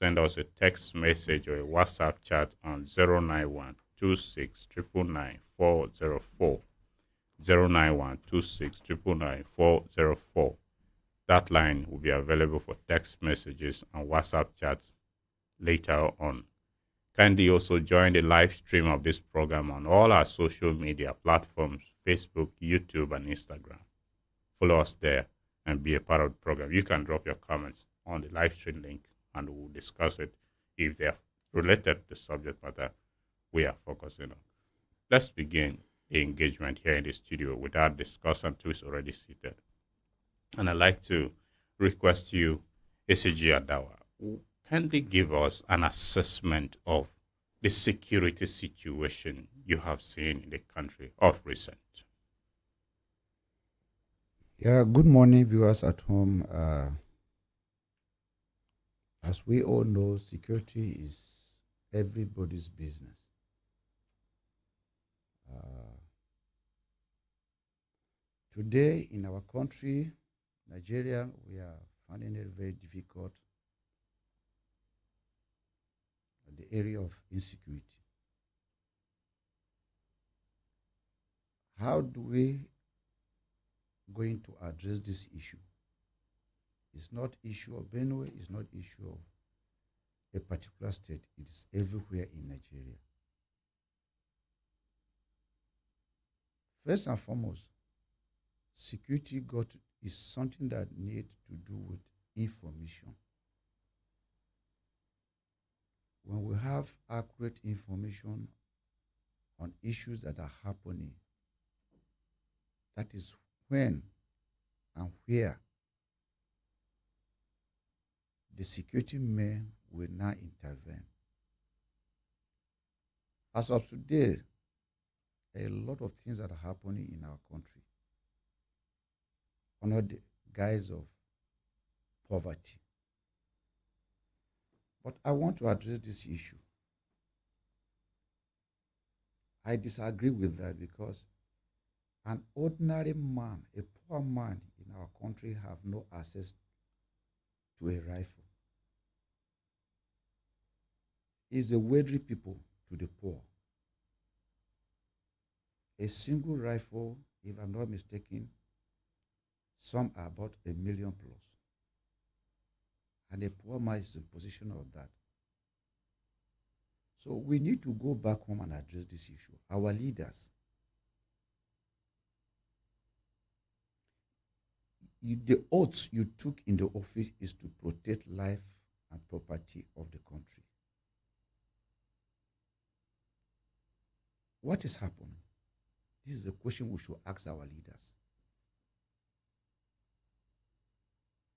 send us a text message or a WhatsApp chat on 09126999404. 09126999404. That line will be available for text messages and WhatsApp chats later on. Kindly also join the live stream of this program on all our social media platforms: Facebook, YouTube, and Instagram. Follow us there and be a part of the program. You can drop your comments on the live stream link and we'll discuss it if they are related to the subject matter we are focusing on. Let's begin the engagement here in the studio with our discussant who is already seated. And I'd like to request you, ACG Adawa, kindly give us an assessment of the security situation you have seen in the country of recent. Yeah, good morning, viewers at home. As we all know, security is everybody's business. Uh, Today in our country, Nigeria, we are finding it very difficult in the area of insecurity. How do we going to address this issue? It's not issue of Benue, it's not issue of a particular state. It is everywhere in Nigeria. First and foremost, security is something that needs to do with information. When we have accurate information on issues that are happening, that is when and where the security men will now intervene. As of today, a lot of things that are happening in our country under the guise of poverty. But I want to address this issue. I disagree with that because an ordinary man, a poor man in our country, have no access to a rifle. It's a wealthy people to the poor. A single rifle, if I'm not mistaken, some are about 1 million plus. And a poor man is in possession of that. So we need to go back home and address this issue. Our leaders, the oaths you took in the office is to protect life and property of the country. What is happening? This is a question we should ask our leaders.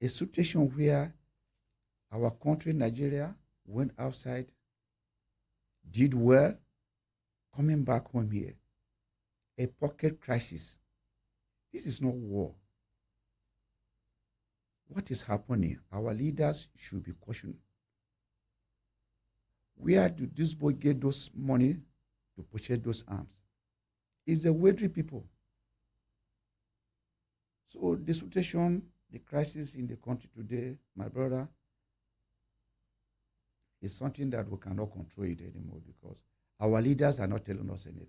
A situation where our country, Nigeria, went outside, did well, coming back home here, a pocket crisis. This is not war. What is happening? Our leaders should be cautioned. Where do these boys get those money to purchase those arms? It's the wealthy people. So the situation, the crisis in the country today, my brother, is something that we cannot control it anymore because our leaders are not telling us anything.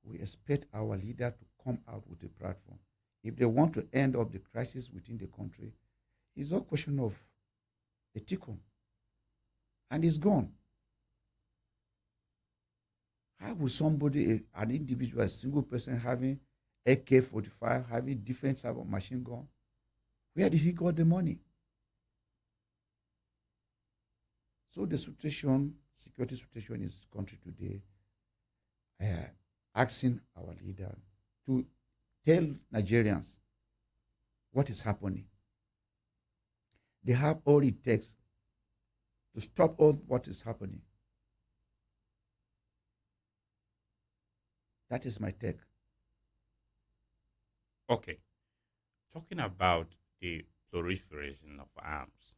We expect our leader to come out with a platform. If they want to end up the crisis within the country, it's a question of a tickle. And it's gone. How will somebody, an individual, a single person having AK-45, having different type of machine gun, where did he got the money? So the situation, security situation in this country today, asking our leader to tell Nigerians what is happening. They have all it takes to stop all what is happening. That is my take. Okay, talking about the proliferation of arms,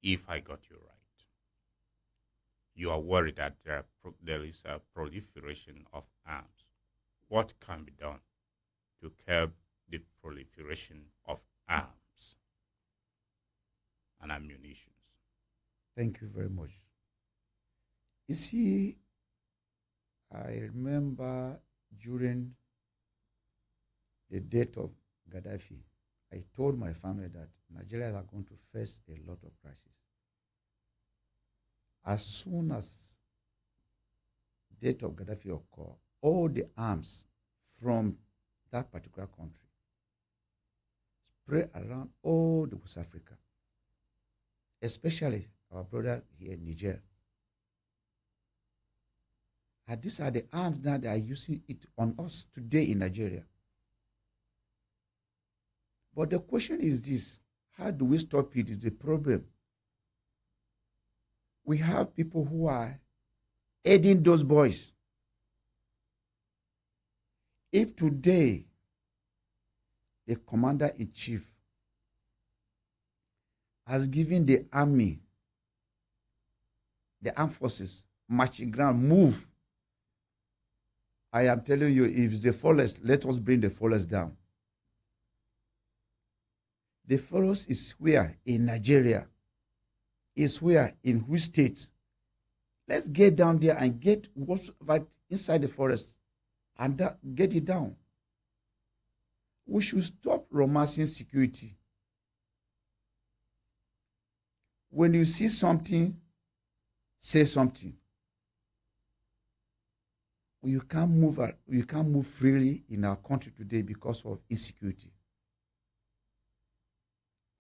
if I got you right, you are worried that there is a proliferation of arms. What can be done to curb the proliferation of arms? and ammunition. Thank you very much. You see, I remember during the death of Gaddafi, I told my family that Nigeria are going to face a lot of crisis. As soon as death of Gaddafi occurred, all the arms from that particular country spread around all the West Africa, especially our brother here in Niger. And these are the arms now they are using it on us today in Nigeria. But the question is this: how do we stop it? Is the problem. We have people who are aiding those boys. If today the commander-in-chief has given the army, the armed forces, marching ground, move, I am telling you, if it's the forest, let us bring the forest down. The forest is where? In Nigeria. Is where? In which state? Let's get down there and get what's right inside the forest and get it down. We should stop romancing security. When you see something, say something. You can't move freely in our country today because of insecurity.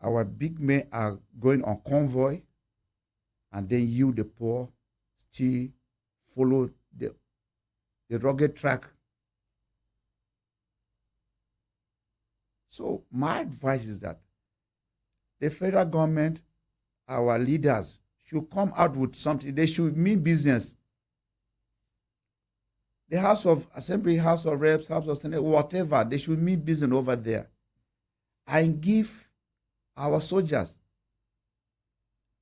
Our big men are going on convoy, and then you, the poor, still follow the rugged track. So my advice is that the federal government, our leaders, should come out with something. They should mean business. The House of Assembly, House of Reps, House of Senate, whatever, they should mean business over there and give our soldiers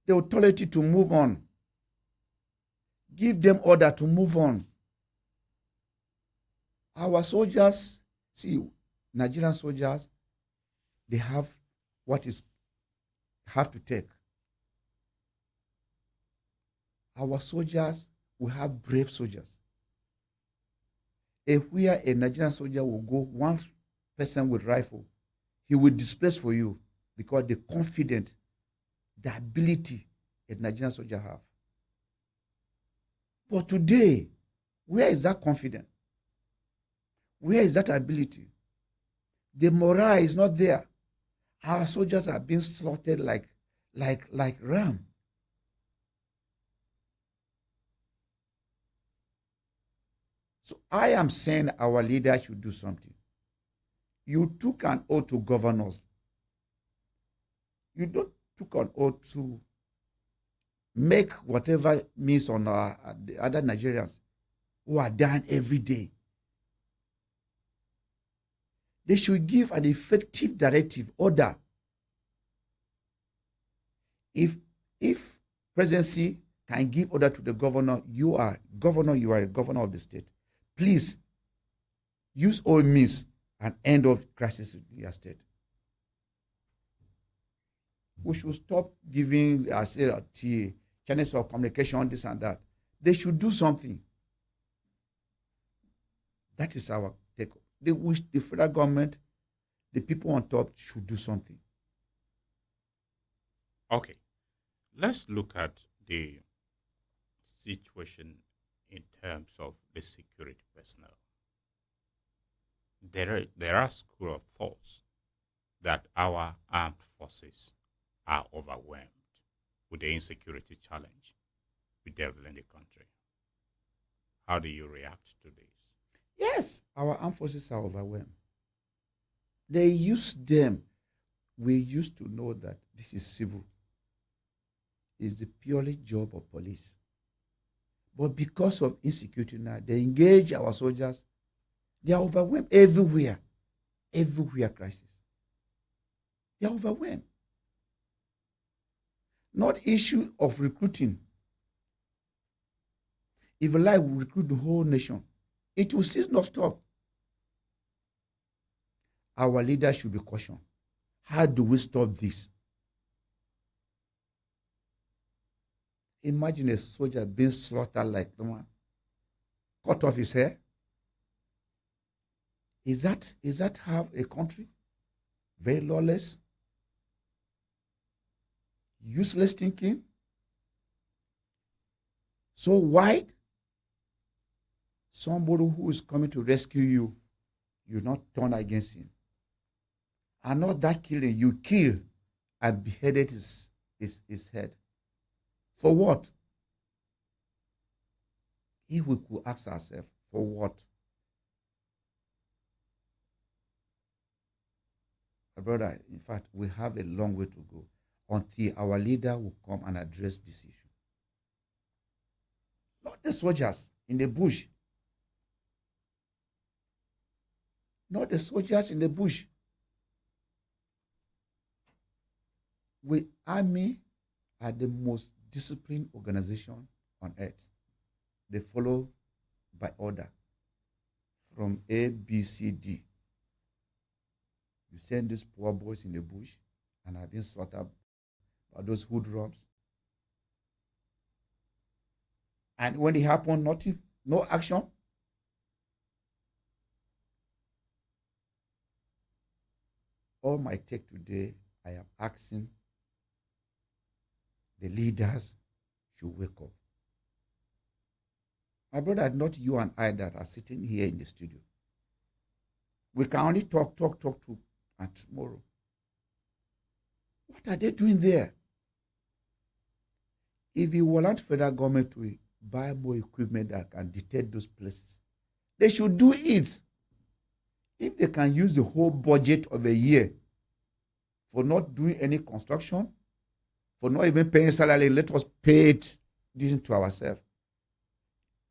the authority to move on. Give them order to move on. Our soldiers, see, Nigerian soldiers, they have what is have to take. Our soldiers, we have brave soldiers. If we are a Nigerian soldier will go, one person with rifle, he will displace for you because the confidence, the ability a Nigerian soldier have. But today, where is that confidence? Where is that ability? The morale is not there. Our soldiers are being slaughtered like ram. So I am saying our leaders should do something. You took an oath to governors. You don't took an oath to make whatever means on the other Nigerians who are dying every day. They should give an effective directive order. If presidency can give order to the governor, you are a governor of the state. Please use all means and end of crisis in your state. We should stop giving channels of communication, this and that. They should do something. That is our take. They wish the federal government, the people on top should do something. Okay, let's look at the situation in terms of the security personnel. There are school of thoughts that our armed forces are overwhelmed with the insecurity challenge bedeviling the country. How do you react to this? Yes, our armed forces are overwhelmed. They use them. We used to know that this is civil. It's the purely job of police. But because of insecurity now, they engage our soldiers. They are overwhelmed everywhere. Everywhere crisis. They are overwhelmed. Not issue of recruiting. If a lie will recruit the whole nation, it will still not stop. Our leaders should be cautioned. How do we stop this? Imagine a soldier being slaughtered like one, cut off his hair. Is that have a country? Very lawless, useless thinking, so wide. Somebody who is coming to rescue you, you not turn against him. And not that killing, you kill and beheaded his head. For what? If we could ask ourselves, for what? My brother, in fact, we have a long way to go until our leader will come and address this issue. Not the soldiers in the bush. Not the soldiers in the bush. We army are the most disciplined organization on earth. They follow by order from A, B, C, D. You send these poor boys in the bush and have been slaughtered by those hoodlums. And when it happened, nothing, no action. All my take today, I am asking the leaders should wake up. My brother, not you and I that are sitting here in the studio. We can only talk to, and tomorrow. What are they doing there? If you want federal government to buy more equipment that can detect those places, they should do it. If they can use the whole budget of a year for not doing any construction, for not even paying salary, let us pay this to ourselves.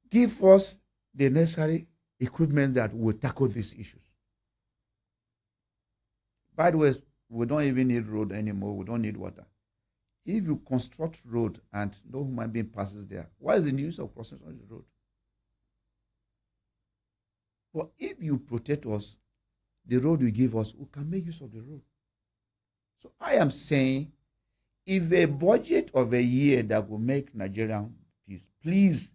Give us the necessary equipment that will tackle these issues. By the way, we don't even need road anymore. We don't need water. If you construct road and no human being passes there, what is the use of crossing on the road? But if you protect us, the road you give us, we can make use of the road. So I am saying, if a budget of a year that will make Nigerian peace, please,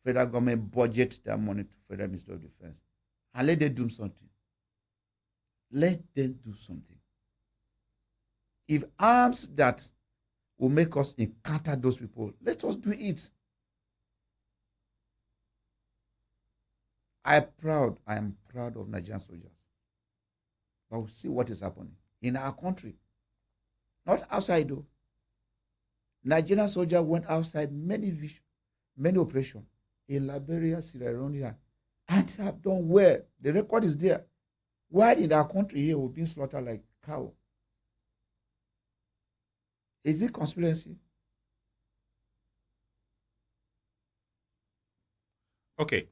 federal government budget that money to Federal Ministry of Defense and let them do something. Let them do something. If arms that will make us encounter those people, let us do it. I am proud of Nigerian soldiers. But we'll see what is happening in our country. Not outside though. Nigerian soldiers went outside many operations in Liberia, Sierra Leone, and have done well. The record is there. Why in our country here we're being slaughtered like cow? Is it conspiracy? Okay,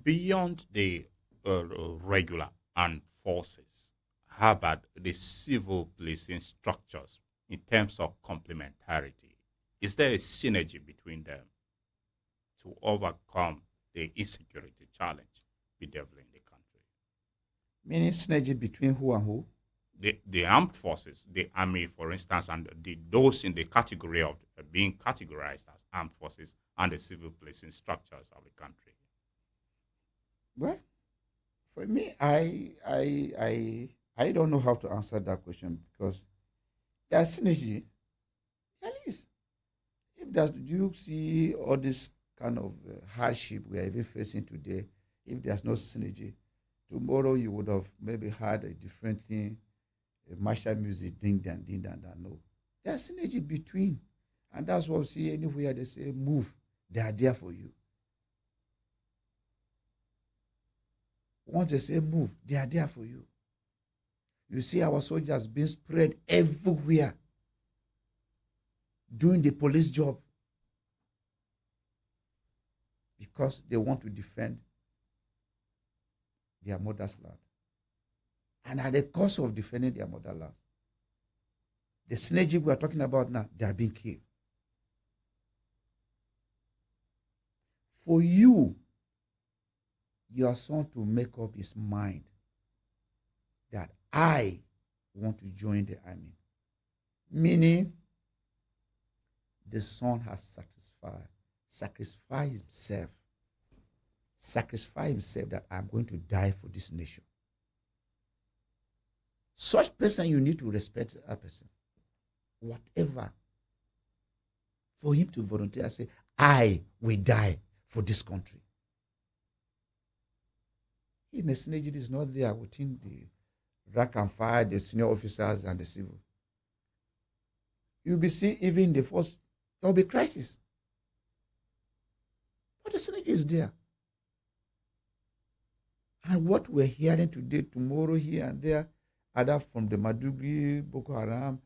beyond the regular armed forces, how about the civil policing structures in terms of complementarity? Is there a synergy between them to overcome the insecurity challenge bedeviling the country? Meaning synergy between who and who? The armed forces, the army, for instance, and those in the category of being categorized as armed forces and the civil policing structures of the country. Well, for me, I don't know how to answer that question because there's synergy. At least, if there's, do you see all this kind of hardship we are even facing today? If there's no synergy, tomorrow you would have maybe had a different thing, a martial music, ding dang, ding dang, dang. No, there's synergy between, and that's what we see anywhere they say move. They are there for you. Once they say move, they are there for you. You see our soldiers being spread everywhere doing the police job because they want to defend their mother's land. And at the cost of defending their motherland, the synergy we are talking about now, they are being killed. For you, your son to make up his mind that I want to join the army, meaning the son has satisfied sacrifice himself that I'm going to die for this nation. Such person, you need to respect that person. Whatever. For him to volunteer and say, I will die for this country. In the synergy is not there within the rank and file, the senior officers and the civil. You'll be seeing even the first, there'll be crisis. But the synergy is there. And what we're hearing today, tomorrow, here and there, either from the Madugri, Boko Haram,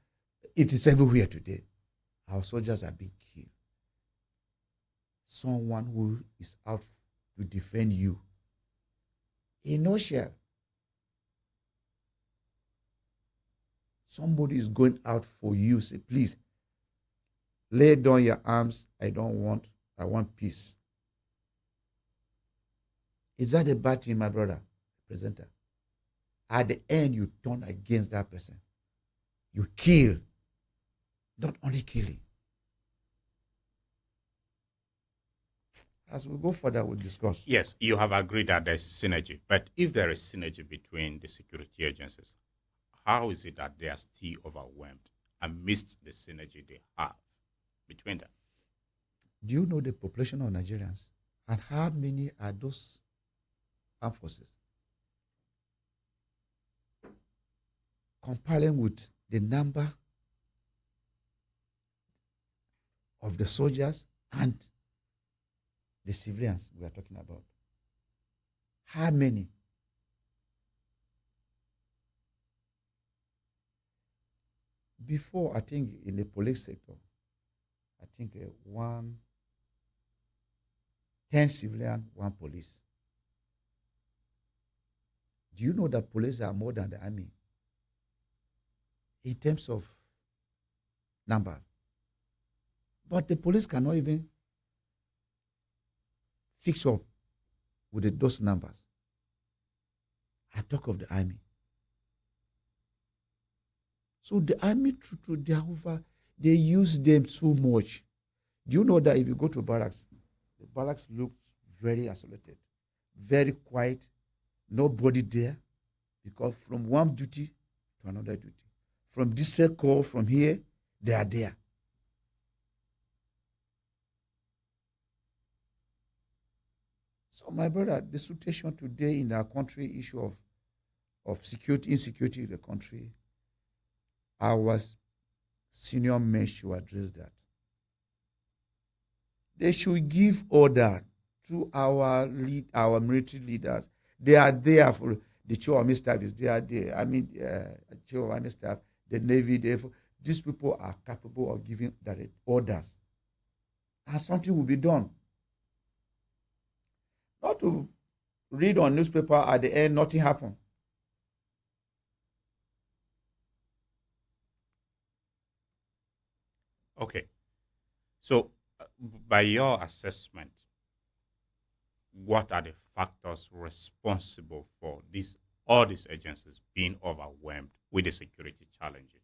it is everywhere today. Our soldiers are being killed. Someone who is out to defend you. In no share. Somebody is going out for you. Say, please, lay down your arms. I want peace. Is that a bad thing, my brother, presenter? At the end, you turn against that person. You kill. Not only killing. As we go further, we'll discuss. Yes, you have agreed that there's synergy. But if there is synergy between the security agencies, how is it that they are still overwhelmed amidst the synergy they have between them? Do you know the population of Nigerians? And how many are those armed forces? Comparing with the number of the soldiers and the civilians we are talking about. How many? Before, I think in the police sector, I think 10 civilian, 1 police. Do you know that police are more than the army in terms of number? But the police cannot even fix up with those numbers. I talk of the army. So the army, they use them too much. Do you know that if you go to barracks, the barracks look very isolated, very quiet, nobody there, because from one duty to another duty, from district call, from here, they are there. So, my brother, the situation today in our country, issue of security, insecurity in the country, our senior men should address that. They should give order to our military leaders. They are there for the Chief of Army Staff is there. Chief of Army Staff, the Navy, these people are capable of giving direct orders, and something will be done. Not to read on newspaper at the end, nothing happened. Okay. So, by your assessment, what are the factors responsible for all these agencies being overwhelmed with the security challenges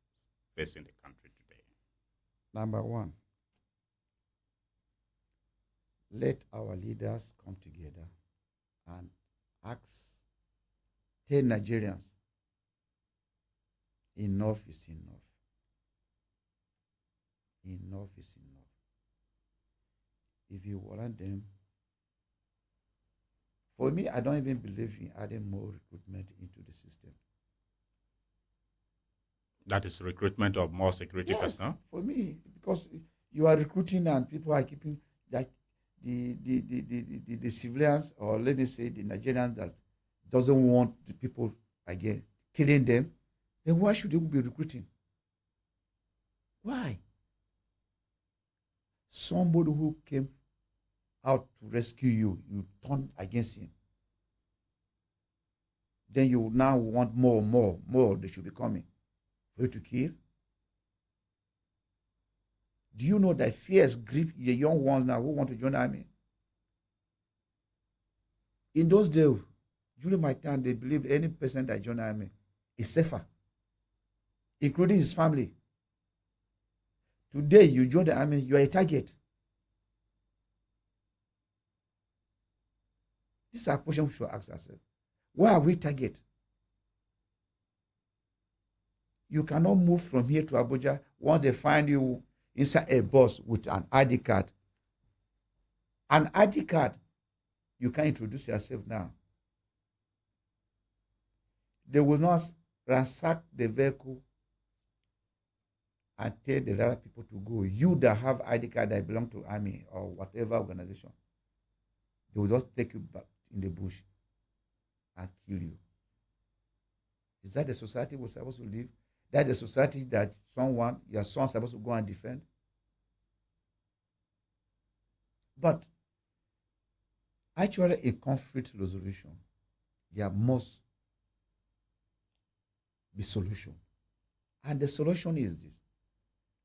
facing the country today? Number 1, let our leaders come together and tell Nigerians, enough is enough. Enough is enough. If you want them, for me, I don't even believe in adding more recruitment into the system. That is recruitment of more security personnel? For me, because you are recruiting and people are keeping like the civilians, or let me say the Nigerians that doesn't want the people again killing them, then why should they be recruiting? Why? Somebody who came out to rescue you, you turn against him. Then you now want more. They should be coming for you to kill. Do you know that fears grip the young ones now who want to join the army? In those days, during my time, they believed any person that joined the army is safer, including his family. Today, you join the army, you are a target. These are questions we should ask ourselves. Why are we target? You cannot move from here to Abuja once they find you inside a bus with an ID card. An ID card, you can introduce yourself now. They will not ransack the vehicle and tell the other people to go. You that have ID card that belong to army or whatever organization, they will just take you back in the bush and kill you. Is that the society we're supposed to live? That's the society that your son is supposed to go and defend? But actually, in conflict resolution, there must be solution. And the solution is this.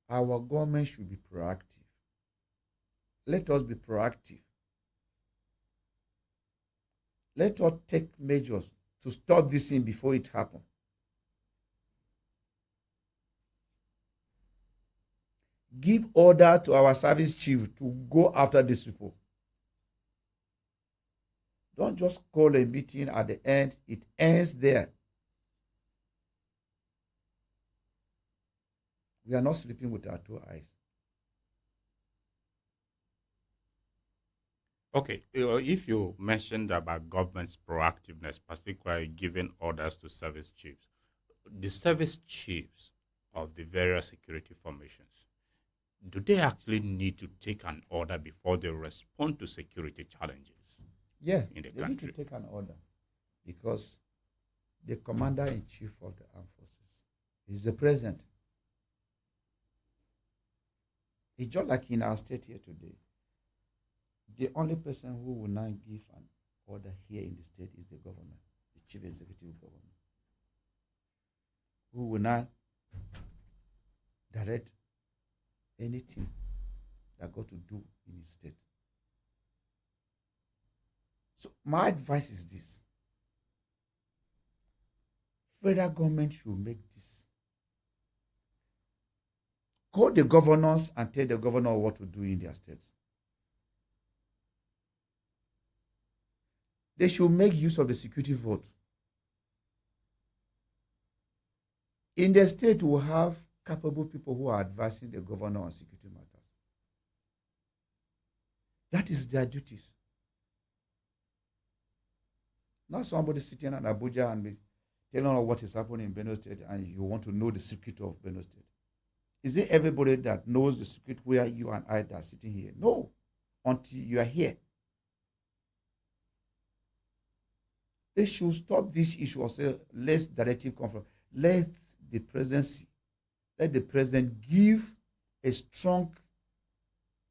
Our government should be proactive. Let us be proactive. Let us take measures to stop this thing before it happens. Give order to our service chief to go after these people. Don't just call a meeting at the end. It ends there. We are not sleeping with our two eyes. Okay, if you mentioned about government's proactiveness, particularly giving orders to service chiefs, the service chiefs of the various security formations, do they actually need to take an order before they respond to security challenges? Yeah, in the they country? Need to take an order because the commander-in-chief of the armed forces is the president. It's just like in our state here today. The only person who will now give an order here in the state is the governor, the chief executive governor, who will not direct anything that got to do in his state. So my advice is this. Federal government should make this. Call the governors and tell the governor what to do in their states. They should make use of the security vote. In the state, we have capable people who are advising the governor on security matters. That is their duties. Not somebody sitting in Abuja and be telling us what is happening in Benue State and you want to know the secret of Benue State. Is it everybody that knows the secret where you and I are sitting here? No, until you are here. They should stop this issue or say, let's directive conference. Let the president give a strong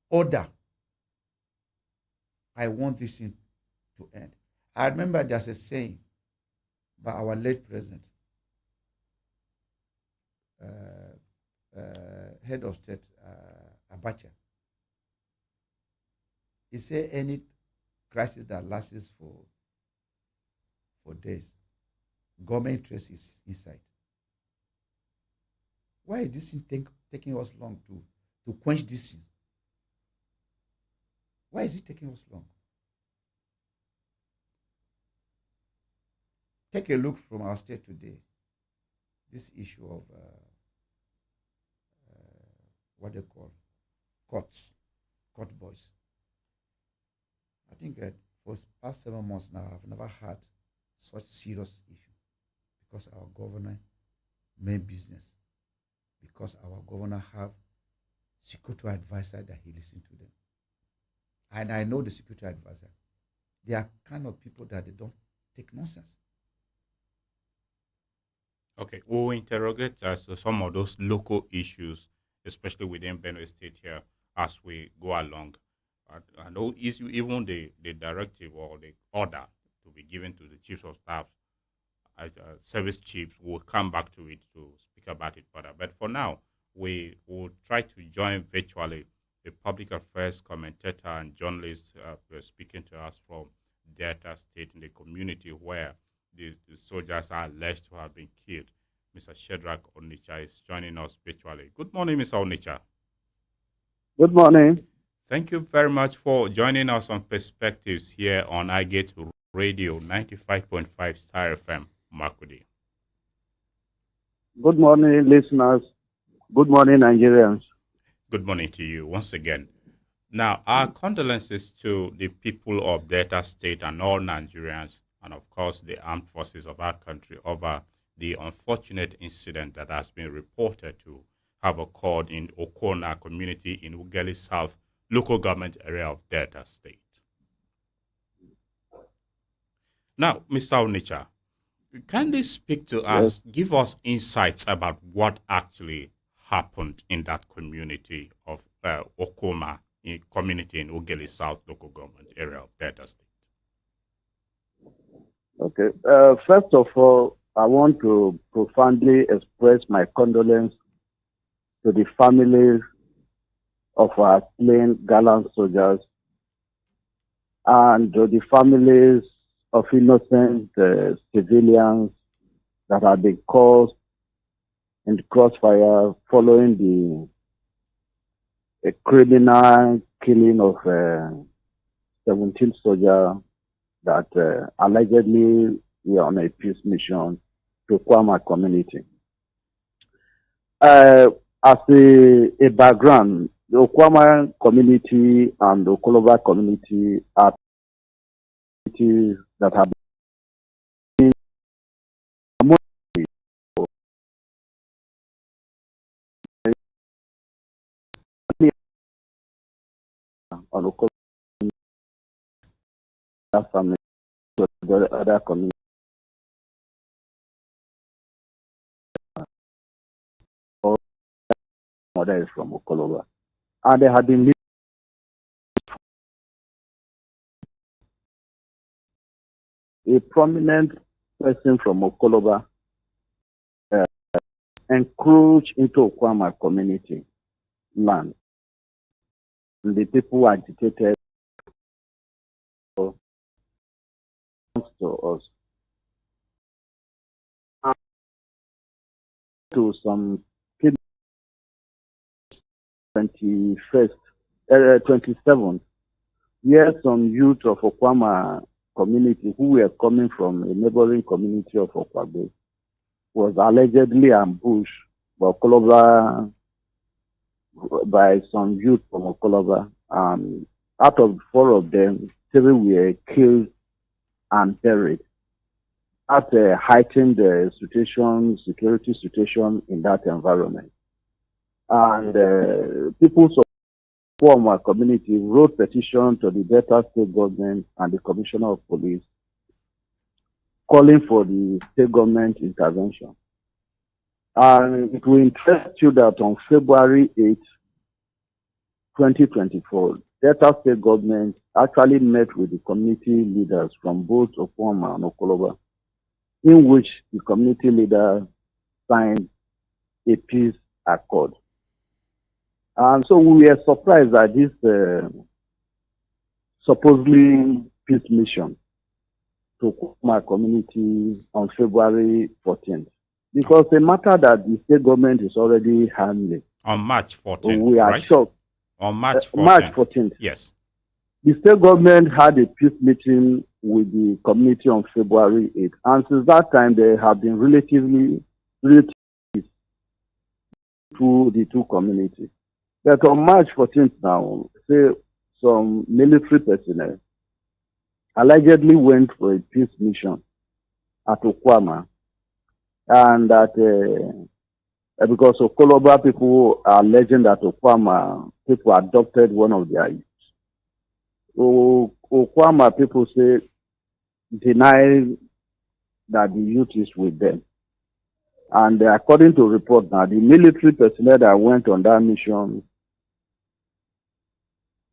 order. I want this thing to end. I remember there's a saying by our late president, head of state, Abacha. He said any crisis that lasts for days, government interest is inside. Why is this thing taking us long to quench this thing? Why is it taking us long? Take a look from our state today. This issue of what they call court boys. I think for the past 7 months now, I've never had such serious issue because our governor made business, because our governor have security advisor that he listens to them. And I know the security advisor. They are kind of people that they don't take nonsense. Okay, we'll interrogate some of those local issues, especially within Benue State here, as we go along. I know even the directive or the order to be given to the chiefs of staff, service chiefs, will come back to it to speak about it further. But for now, we will try to join virtually the public affairs commentator and journalist speaking to us from Delta State in the community where the soldiers are alleged to have been killed. Mr. Shedrack Onitsha is joining us virtually. Good morning, Mr. Onitsha. Good morning. Thank you very much for joining us on Perspectives here on iGate Radio 95.5 Star FM, Makudi. Good morning, listeners. Good morning, Nigerians. Good morning to you once again. Now, our condolences to the people of Delta State and all Nigerians, and of course the armed forces of our country over the unfortunate incident that has been reported to have occurred in Okona community in Ughelli South local government area of Delta State. Now, Mr. Onitsha, kindly speak to us, give us insights about what actually happened in that community of Okoma community in Ughelli South local government area of Delta State. Okay. First of all, I want to profoundly express my condolence to the families of our slain gallant soldiers and to the families of innocent civilians that have been caused in the crossfire following the criminal killing of 17 soldiers that allegedly were on a peace mission to Kwama community. As a background, the Okwama community and the Okoloba community are communities that have been on Okoloba family to the other communities. Mother is from Okoloba, and they had been a prominent person from Okoloba encroached into Okwama community land. And the people agitated to us. And to some 27th, where some youth of Okwama community who were coming from a neighboring community of Okwabe was allegedly ambushed by Okoloba, by some youth from Okoloba. Out of 4 of them, 3 were killed and buried. That heightened the security situation in that environment. And people from our community wrote petition to the Delta State government and the Commissioner of Police calling for the state government intervention. And it will interest you that on February 8, 2024, Delta State government actually met with the community leaders from both Okwama and Okoloba, in which the community leader signed a peace accord. And so we were surprised at this supposedly peace mission to my community on February 14th. Because a matter that the state government is already handling. On March 14th, we are right? shocked. On March 14th. March 14th. Yes. The state government had a peace meeting with the community on February 8th. And since that time, they have been relatively peace to the two communities. But on March 14th now, say some military personnel allegedly went for a peace mission at Okwama, and that because Okoloba people are alleging that Okwama people adopted one of their youths. Okwama people deny that the youth is with them. And according to report now, the military personnel that went on that mission,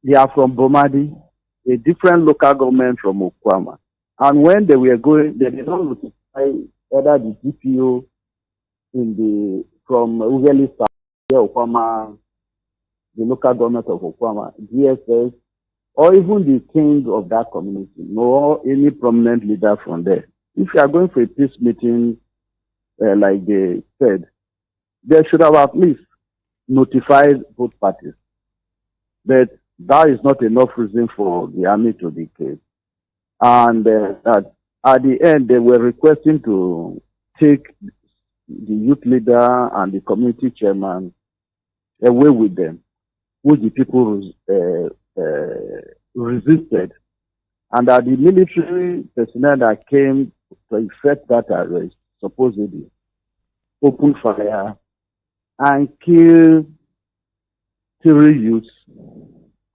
they are from Bomadi, a different local government from Okwama. And when they were going, they did not notify either the DPO from Ughelli South, Okwama, the local government of Okwama, DSS, or even the king of that community, nor any prominent leader from there. If you are going for a peace meeting, like they said, they should have at least notified both parties. But that is not enough reason for the army to decay. and that at the end they were requesting to take the youth leader and the community chairman away with them, which the people resisted, and that the military personnel that came to effect that arrest supposedly opened fire and killed three youths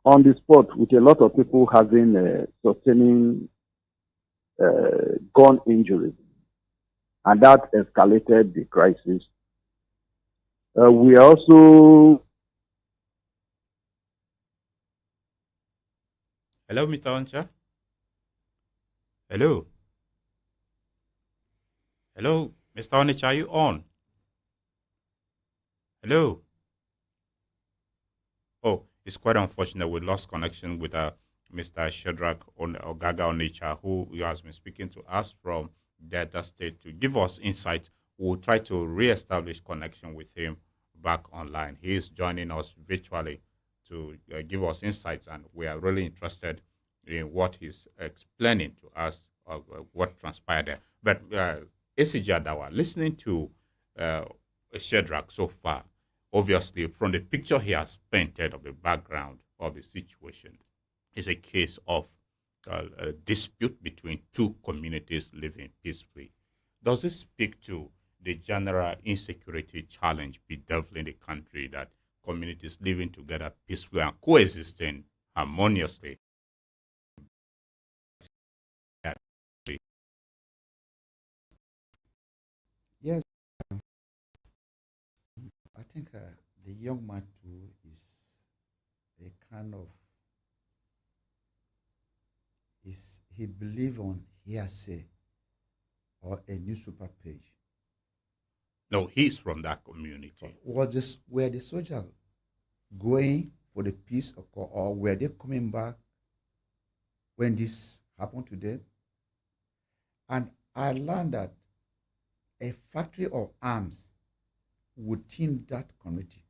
on the spot, with a lot of people having sustaining gun injuries, and that escalated the crisis. We also Hello, Mr. Oncha. Hello. Hello, Mr. Oncha, are you on? Hello. Oh, it's quite unfortunate we lost connection with Mr. Shadrach Ogaga Onitsha, who has been speaking to us from Delta State to give us insight. We'll try to re-establish connection with him back online. He is joining us virtually to give us insights, and we are really interested in what he's explaining to us of what transpired there. But ACG Adawa, listening to Shadrach so far, obviously, from the picture he has painted of the background of the situation, is a case of a dispute between two communities living peacefully. Does this speak to the general insecurity challenge bedeviling the country, that communities living together peacefully and coexisting harmoniously? Yes, I think the young man too is a kind of is he believe on hearsay or a newspaper page. No, he's from that community. Was this were the soldiers going for the peace or were they coming back when this happened to them? And I learned that a factory of arms within that community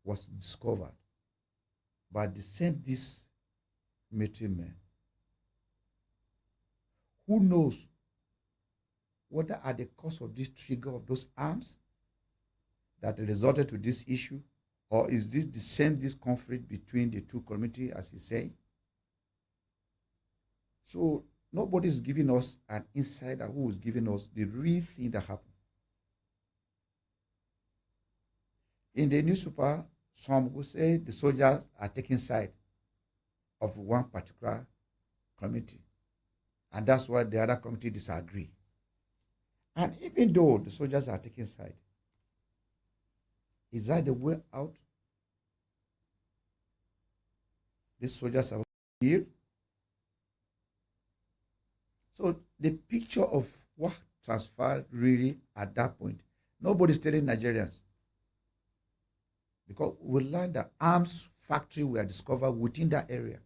was discovered by the same this military men. Who knows whether at the cause of this trigger of those arms that resulted to this issue, or is this the same this conflict between the two communities, as he's saying? So nobody is giving us an insider who is giving us the real thing that happened. In the newspaper, some will say the soldiers are taking side of one particular community, and that's why the other community disagree. And even though the soldiers are taking side, is that the way out? These soldiers are here. So the picture of what transpired really at that point, nobody's telling Nigerians. Because we learned that arms factory were discovered within that area.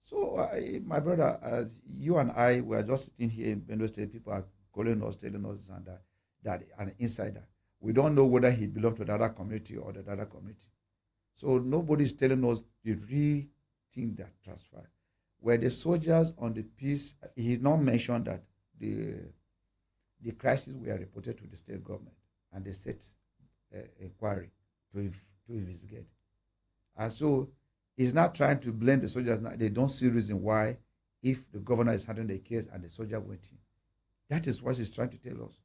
So, my brother, as you and I were just sitting here in Benue State, people are calling us, telling us that an insider. We don't know whether he belonged to the other community or the other community. So nobody is telling us the real thing that transpired. Were the soldiers on the peace, he did not mention that the crisis were reported to the state government and the state inquiry to investigate. And so he's not trying to blame the soldiers. They don't see reason why, if the governor is handling the case and the soldier went in. That is what he's trying to tell us.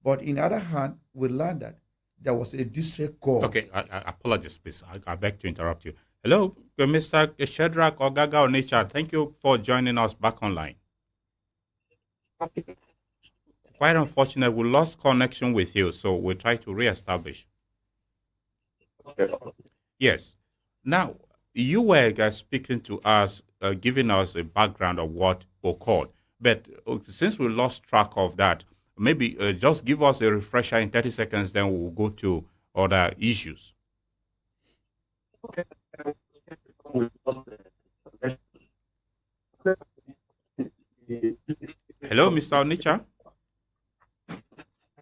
But in the other hand, we learned that there was a district call. Okay, I apologize, please. I beg to interrupt you. Hello, Mr. Shadrach Ogaga Onitsha. Thank you for joining us back online. Quite unfortunate, we lost connection with you, so we'll try to reestablish. Yes. Now, you were speaking to us, giving us a background of what occurred. But since we lost track of that, maybe just give us a refresher in 30 seconds, then we'll go to other issues. Hello, Mr. Onitsha.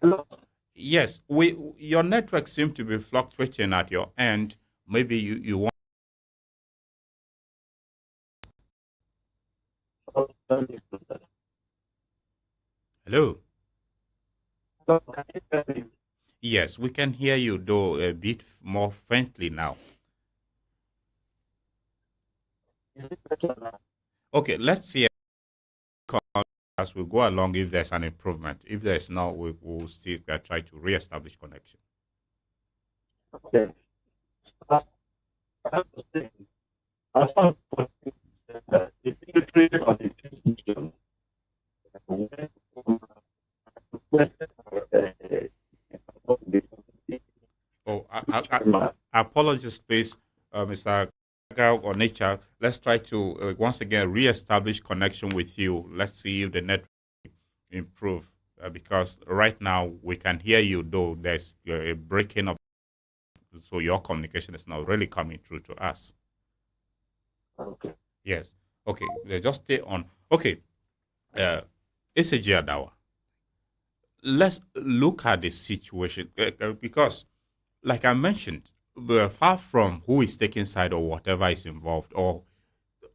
Hello. Yes, your network seems to be fluctuating at your end. Maybe you want. Hello. Yes, we can hear you though a bit more faintly now. Okay, let's see as we go along if there's an improvement. If there's not, we will still try to reestablish connection. Okay. As I was saying, as far as the military of the institution Oh, apologies, please, Mr. Gao or Nature. Let's try to once again reestablish connection with you. Let's see if the network improve because right now we can hear you though there's a breaking of so your communication is not really coming through to us. Okay. Yes. Okay. Just stay on. Okay. Uh, ACG Adawa. Let's look at the situation because, like I mentioned, we're far from who is taking side or whatever is involved, or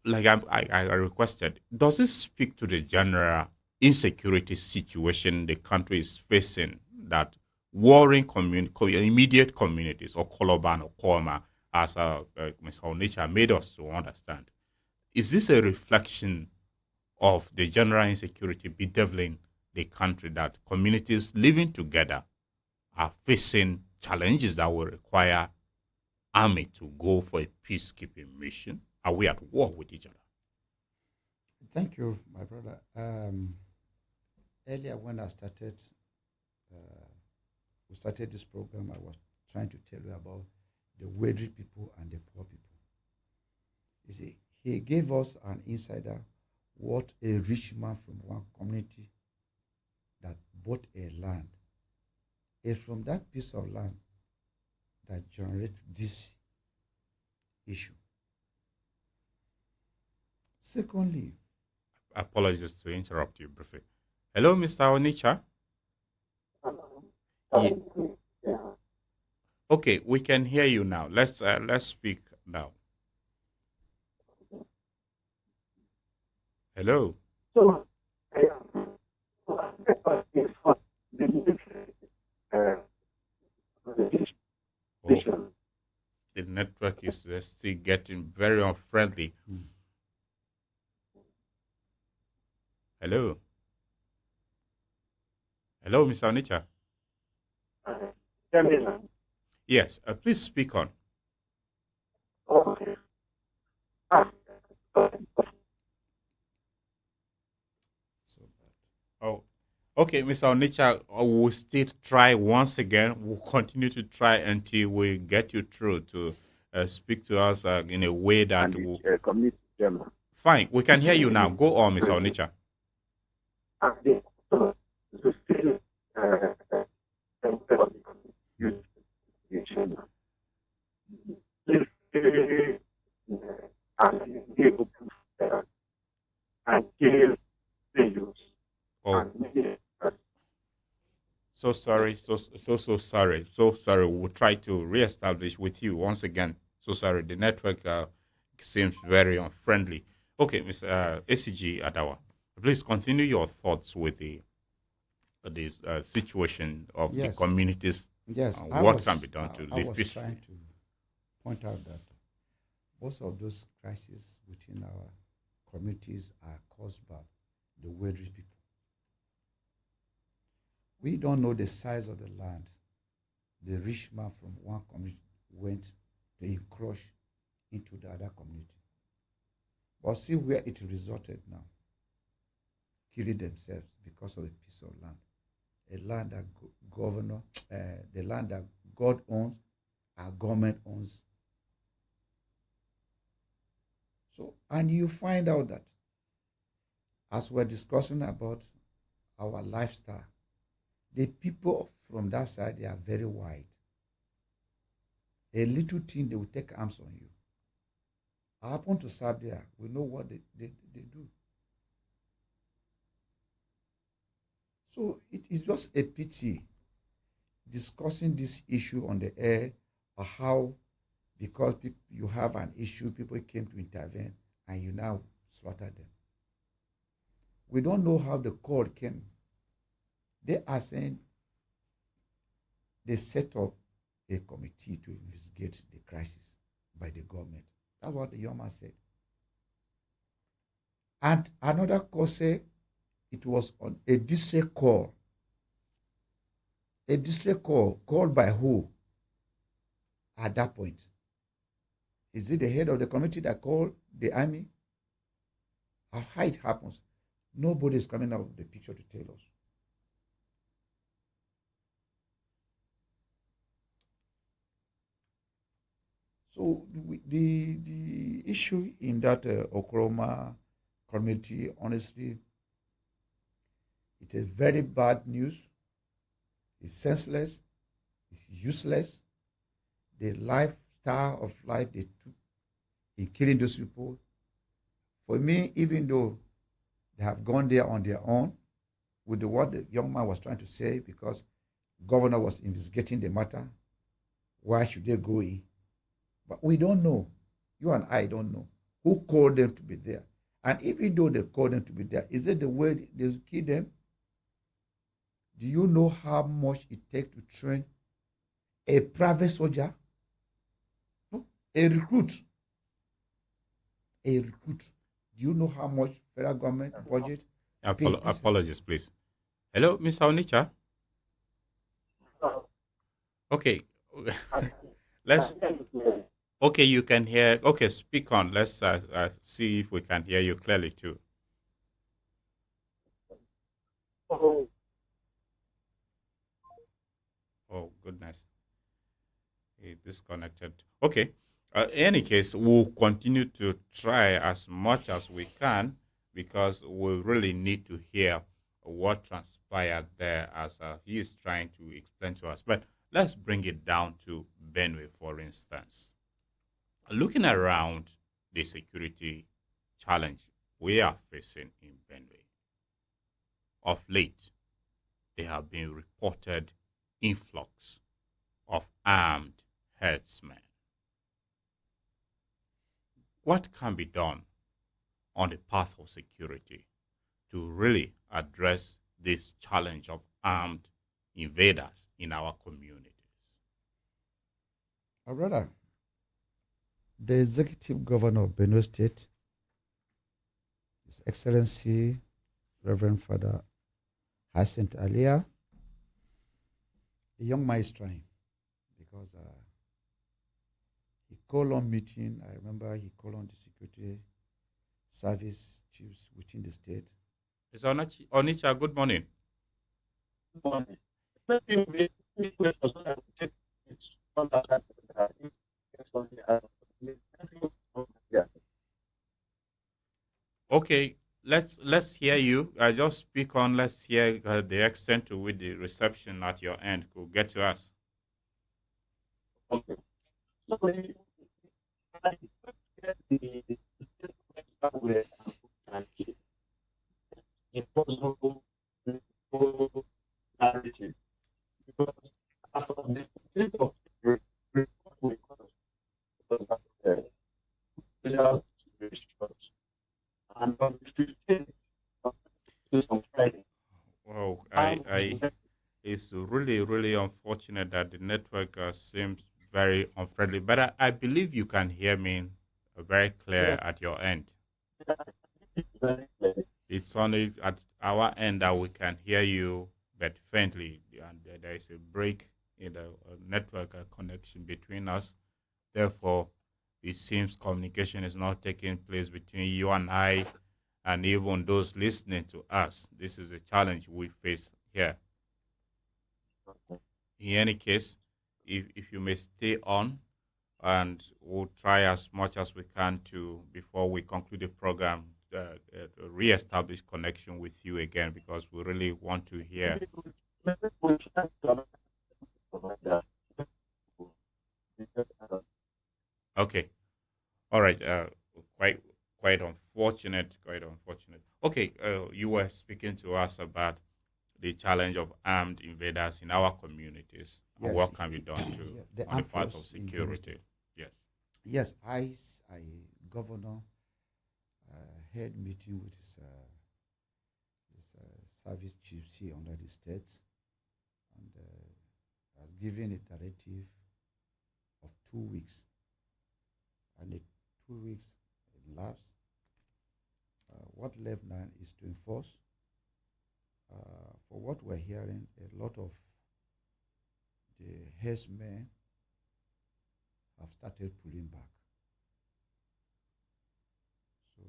like I requested, does it speak to the general insecurity situation the country is facing that warring immediate communities or Koloban or Koma, as Ms. Onicha made us to understand? Is this a reflection of the general insecurity bedeviling the country that communities living together are facing challenges that will require army to go for a peacekeeping mission? Are we at war with each other? Thank you, my brother. Earlier, when we started this program, I was trying to tell you about the wealthy people and the poor people. You see, he gave us an insider what a rich man from one community that bought a land. It's from that piece of land that generates this issue. Secondly, Apologies to interrupt you briefly. Hello, Mr. Onicha. Ye- Okay, we can hear you now. Let's speak now. Hello. So, the military, uh, Oh, the network is still getting very unfriendly. Hello. Hello, Mr. Onicha. Yes, please speak on. okay. so bad. Oh, okay, Mr. Onicha, we'll still try once again. We'll continue to try until we get you through to speak to us in a way that And will. the community chairman. Fine, we can hear you now. Go on, Mr. Onicha. And the still, the chairman. And he opened and gave the use Oh, and so sorry, so sorry. We'll try to reestablish with you once again. So sorry, the network seems very unfriendly. Okay, Mr. ACG Adawa, please continue your thoughts with the this situation of the Yes, communities. yes. What can be done to I live was trying peacefully? to point out that most of those crises within our communities are caused by the wealthy people. We don't know the size of the land the rich man from one community went to encroach into the other community. But see where it resulted now, killing themselves because of a piece of land, a land that governor, the land that God owns, our government owns. So, and you find out that as we're discussing about our lifestyle, the people from that side, they are very wide. A little thing, they will take arms on you. I happen to serve there. We know what they do. So it is just a pity discussing this issue on the air, or how, because you have an issue, people came to intervene and you now slaughter them. We don't know how the call came. They are saying they set up a committee to investigate the crisis by the government. That's what the young man said. And another call said it was on a district call. A district call called by who at that point? Is it the head of the committee that called the army? Or how it happens? Nobody is coming out of the picture to tell us. So the issue in that Okroma community, honestly, it is very bad news. It's senseless. It's useless. The lifestyle of life they took in killing those people. For me, even though they have gone there on their own, with what the young man was trying to say, because governor was investigating the matter, why should they go in? But we don't know. You and I don't know who called them to be there. And even though they called them to be there, is it the way they kill them? Do you know how much it takes to train a private soldier? No, a recruit. A recruit. Do you know how much federal government budget? Apologies, please. Hello, Mr. Onicha. Okay, let's. Okay, you can hear. Okay, speak on. Let's see if we can hear you clearly too. Oh goodness, he disconnected. Okay. In any case, we'll continue to try as much as we can, because we really need to hear what transpired there, as he is trying to explain to us. But let's bring it down to Benue, for instance. Looking around the security challenge we are facing in Benue, of late, there have been reported influx of armed herdsmen. What can be done on the path of security to really address this challenge of armed invaders in our communities? My brother, the executive governor of Benue State, His Excellency Reverend Father Hyacinth Alia, the young man is trying, because he called on meeting. I remember he called on the security service chiefs within the state. Mr. Onicha, good morning. Good morning. Let me make questions so that we take it one at a time. Okay, let's hear you. Just speak on. Let's hear the extent to which the reception at your end could get to us. Okay. So I get the impossible narrative, because after the state of the report and on the 15th on Friday. Wow, it's really, really unfortunate that the network seems very unfriendly. But I believe you can hear me very clear at your end. It's only at our end that we can hear you, but faintly, and there is a break in the network connection between us. Therefore, it seems communication is not taking place between you and I, and even those listening to us. This is a challenge we face here. In any case, if you may stay on, and we'll try as much as we can to, before we conclude the program, re-establish connection with you again, because we really want to hear. Okay, all right. Quite unfortunate. Quite unfortunate. Okay, you were speaking to us about the challenge of armed invaders in our communities and Yes, what can be done to yeah, the on the armed part of force in Benue security. State. Yes. Yes, I governor had meeting with his service chiefs here under the states, and has given a directive of 2 weeks, and the 2 weeks elapsed. What left now is to enforce. For what we're hearing, a lot of the herdsmen have started pulling back. So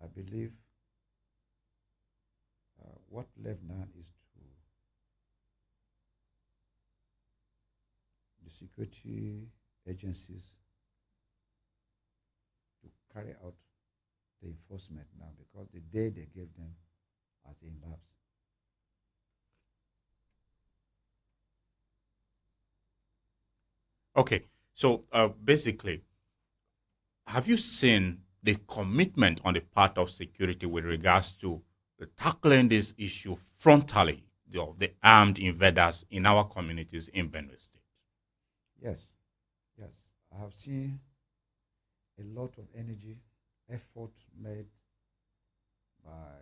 I believe what left now is to the security agencies to carry out the enforcement now, because the day they gave them has elapsed. Okay. So basically, have you seen the commitment on the part of security with regards to tackling this issue frontally of the armed invaders in our communities in Benue State? Yes, yes. I have seen a lot of energy, effort made by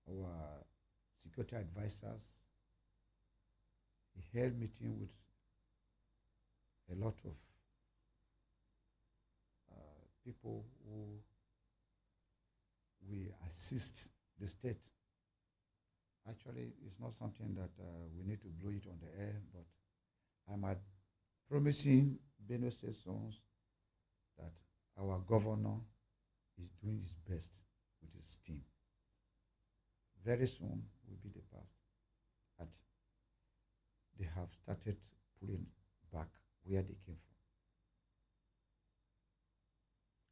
our security advisors. He held meeting with a lot of people who we assist the state. Actually, it's not something that we need to blow it on the air, but I'm promising Benue State Sons that our governor is doing his best with his team. Very soon will be the past, and they have started pulling back where they came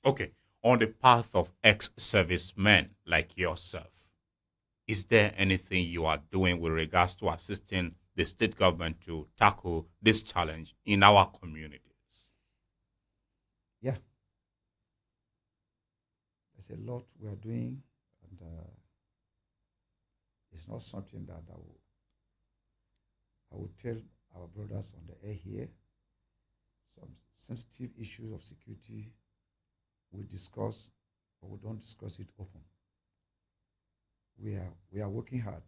from. Okay. On the path of ex-servicemen like yourself, is there anything you are doing with regards to assisting the state government to tackle this challenge in our communities? Yeah, there's a lot we are doing, and it's not something that I will tell our brothers on the air here. Some sensitive issues of security we discuss, but we don't discuss it open. We are working hard,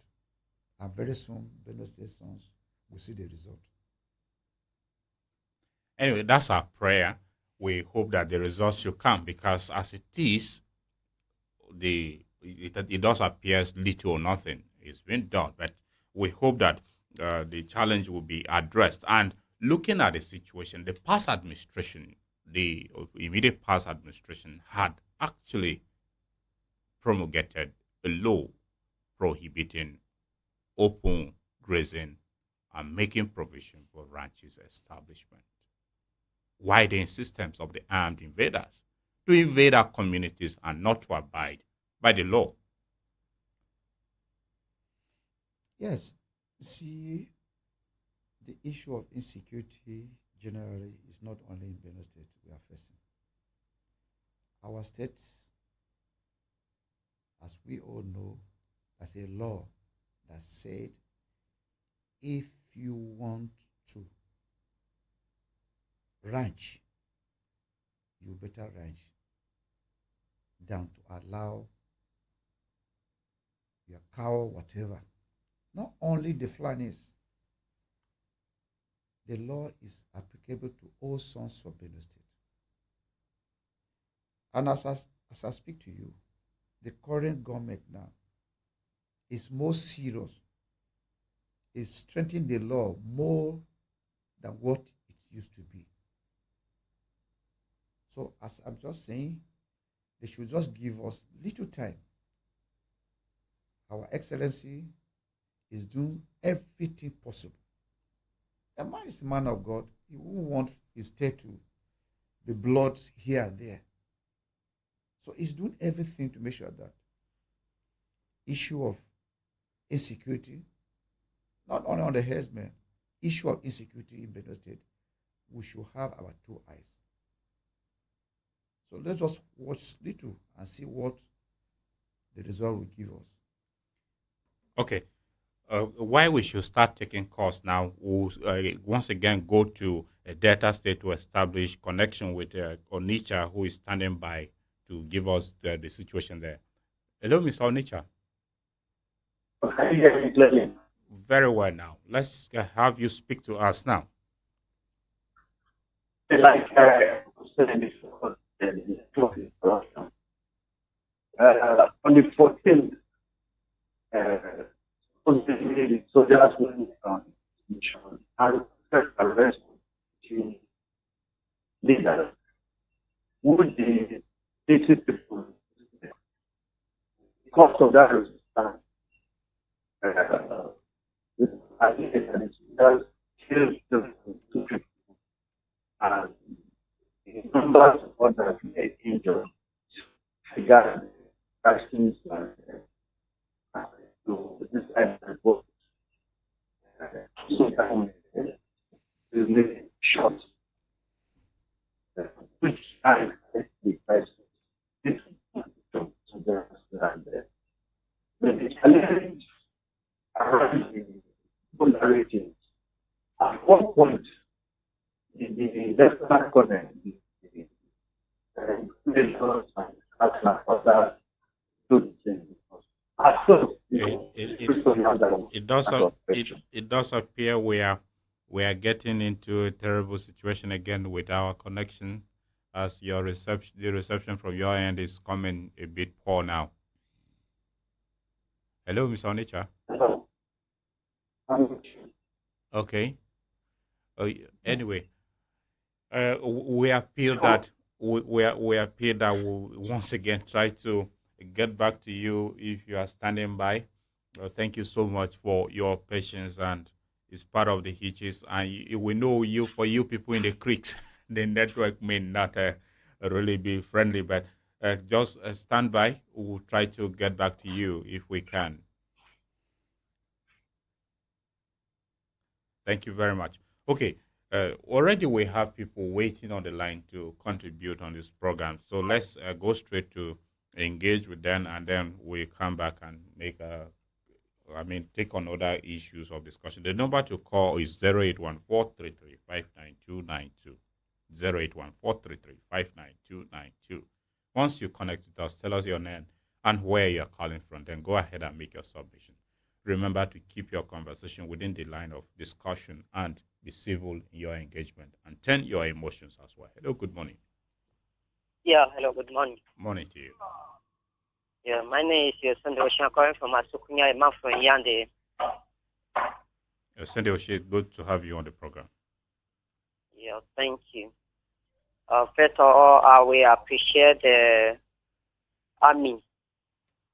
and very soon Benue State Sons will see the result. Anyway, that's our prayer. We hope that the results should come because, as it is, it does appear little or nothing is being done. But we hope that the challenge will be addressed. And looking at the situation, the past administration, the immediate past administration, had actually promulgated a law prohibiting open grazing and making provision for ranches establishment. Why the insistence of the armed invaders to invade our communities and not to abide by the law? Yes, see, the issue of insecurity generally is not only in Benue State we are facing. Our state, as we all know, has a law that said if you want to ranch, you better ranch down to allow your cow, whatever. Not only the Fulanis, the law is applicable to all sons of Benue State. And as I speak to you, the current government now is more serious, is strengthening the law more than what it used to be. So as I'm just saying, they should just give us little time. Our Excellency is doing everything possible. A man is a man of God. He won't want his state to be blood here and there. So he's doing everything to make sure that issue of insecurity, not only on the herdsmen, issue of insecurity in Benue State, we should have our two eyes. So let's just watch little and see what the result will give us. Okay. Why we should start taking calls now? We'll once again go to a data state to establish connection with Onitsha, who is standing by to give us the situation there. Hello, Mr. Onitsha. Okay, yeah, clearly. Very well now. Let's have you speak to us now. Like said before, the network is corruption. On the 14th, supposedly the soldiers went on mission and first arrest the leaders who the city people. Because of that resistance, I think that the soldiers killed the two people and the numbers of others injured. Regarding vaccines to this kind of report. So that is really short. Which I the price is to the challenge around the polarity. At one point, the national government, it does appear we are getting into a terrible situation again with our connection, as the reception from your end is coming a bit poor now. Hello, Mr. Onitsha. Okay. Anyway, we appeal that we appeal that we once again try to get back to you if you are standing by. Thank you so much for your patience, and it's part of the hitches. And we know you, for you people in the creeks, the network may not really be friendly, but just stand by. We'll try to get back to you if we can. Thank you very much. Okay. Already we have people waiting on the line to contribute on this program. So let's go straight to engage with them, and then we come back and take on other issues of discussion. The number to call is 081-433-59292. 081-433-59292. Once you connect with us, tell us your name and where you're calling from. Then go ahead and make your submission. Remember to keep your conversation within the line of discussion and be civil in your engagement, and tend your emotions as well. Hello, good morning. Yeah, hello, good morning. Morning to you. Yeah, my name is Sunday Oshan, calling from Asukunya, from Yande. Sunday Oshan, good to have you on the program. Yeah, thank you. First of all, we appreciate the army,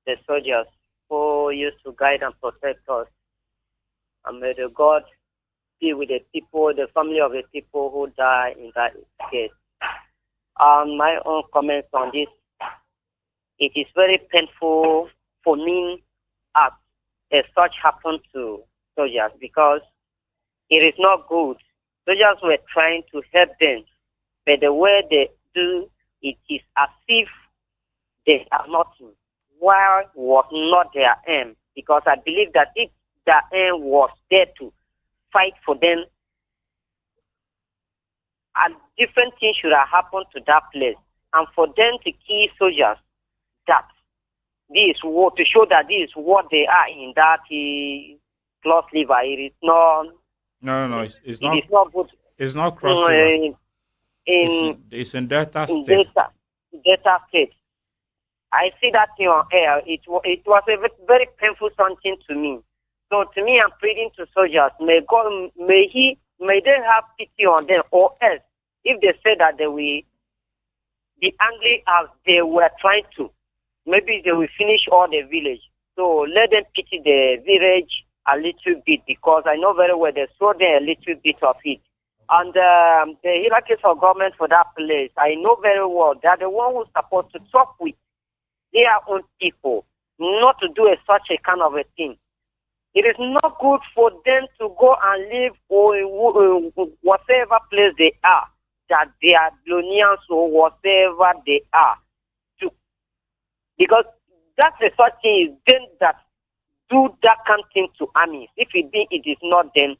the soldiers who used to guide and protect us. And may the God be with the people, the family of the people who die in that case. My own comments on this: it is very painful for me as such happened to soldiers, because it is not good. Soldiers were trying to help them, but the way they do it is as if they are nothing. Why was not their aim? Because I believe that if their aim was there to fight for them, and different things should have happened to that place. And for them to kill soldiers, that this is what, to show that this is what they are in that close liver. It is not. No. It's not. It is not good. It's not crossing. It's in data state. Data state. I see that thing on air. It was a very painful something to me. So to me, I'm pleading to soldiers, may God, may they have pity on them, or else, if they say that they will be angry as they were trying to, maybe they will finish all the village. So let them pity the village a little bit, because I know very well they saw them a little bit of it. And the Iraqis for government for that place, I know very well they are the one who's supposed to talk with their own people, not to do such a kind of a thing. It is not good for them to go and live whatever place they are, that they are Blonians or whatever they are. Because That's the sort of thing is them that do that kind of thing to armies. If it is not them,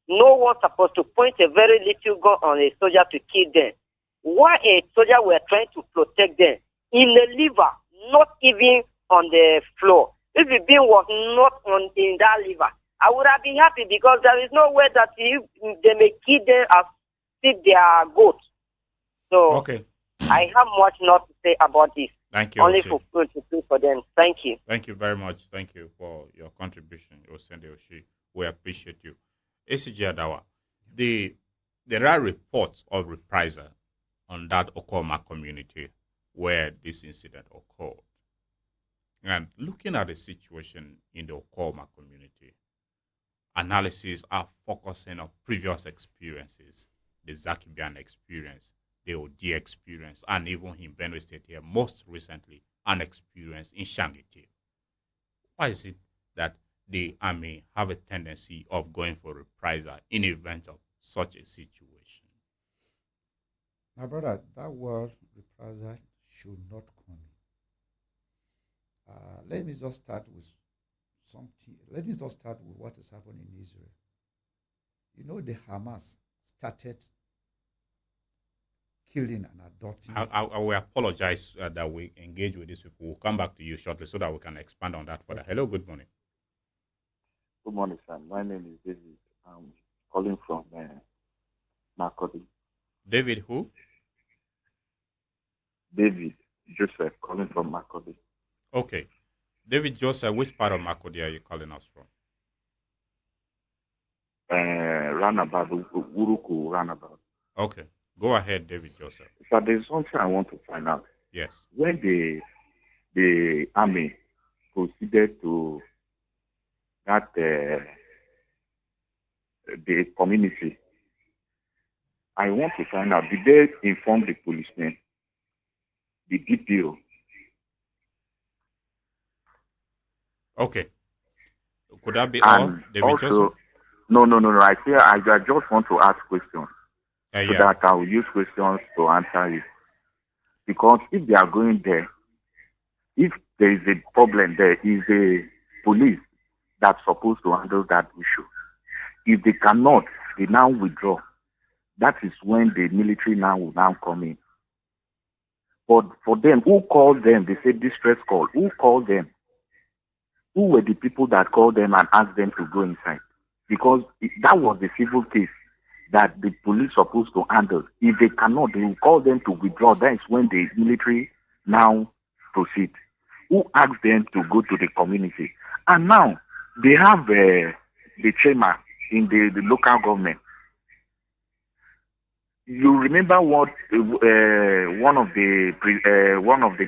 no one's supposed to point a very little gun on a soldier to kill them. Why a soldier were trying to protect them in the liver, not even on the floor. If the beam was not in that liver, I would have been happy because there is no way that they may kill them as if they are goats. So Okay. I have much not to say about this. Thank you. Only Oshie. for good to do for them. Thank you. Thank you very much. Thank you for your contribution, Osende Oshie. We appreciate you. ACG Adawa, there are reports of reprisal on that Okoma community where this incident occurred. And looking at the situation in the Okoma community, analysis are focusing on previous experiences, the Zakibian experience, the OD experience, and even in Benue State here, most recently, an experience in Shangiti. Why is it that the army have a tendency of going for reprisal in event of such a situation? My brother, that word reprisal should not come in. Let me just start with something. Let me just start with what is happening in Israel. You know, the Hamas started killing and adopting. I will apologize that we engage with these people. We'll come back to you shortly so that we can expand on that further. Okay. Hello, good morning. Good morning, sir. My name is David. I'm calling from Makurdi. David, who? David Joseph, calling from Makurdi. Okay. David Joseph, which part of Makurdi are you calling us from? Roundabout, Uruku roundabout. Okay. Go ahead, David Joseph. So there's something I want to find out. Yes. When the army proceeded to that the community, I want to find out, did they inform the policemen, the DPO? Okay. Could that be all, And David also, Joseph? no. I just want to ask questions so Yeah. that I will use questions to answer you. Because if they are going there, if there is a problem, there is a police that's supposed to handle that issue. If they cannot, they now withdraw. That is when the military now will now come in. But for them, who called them? They say distress call. Who called them? Who were the people that called them and asked them to go inside? Because that was the civil case that the police supposed to handle. If they cannot, they will call them to withdraw. That is when the military now proceed. Who asked them to go to the community? And now they have the chairman in the local government. You remember what one of the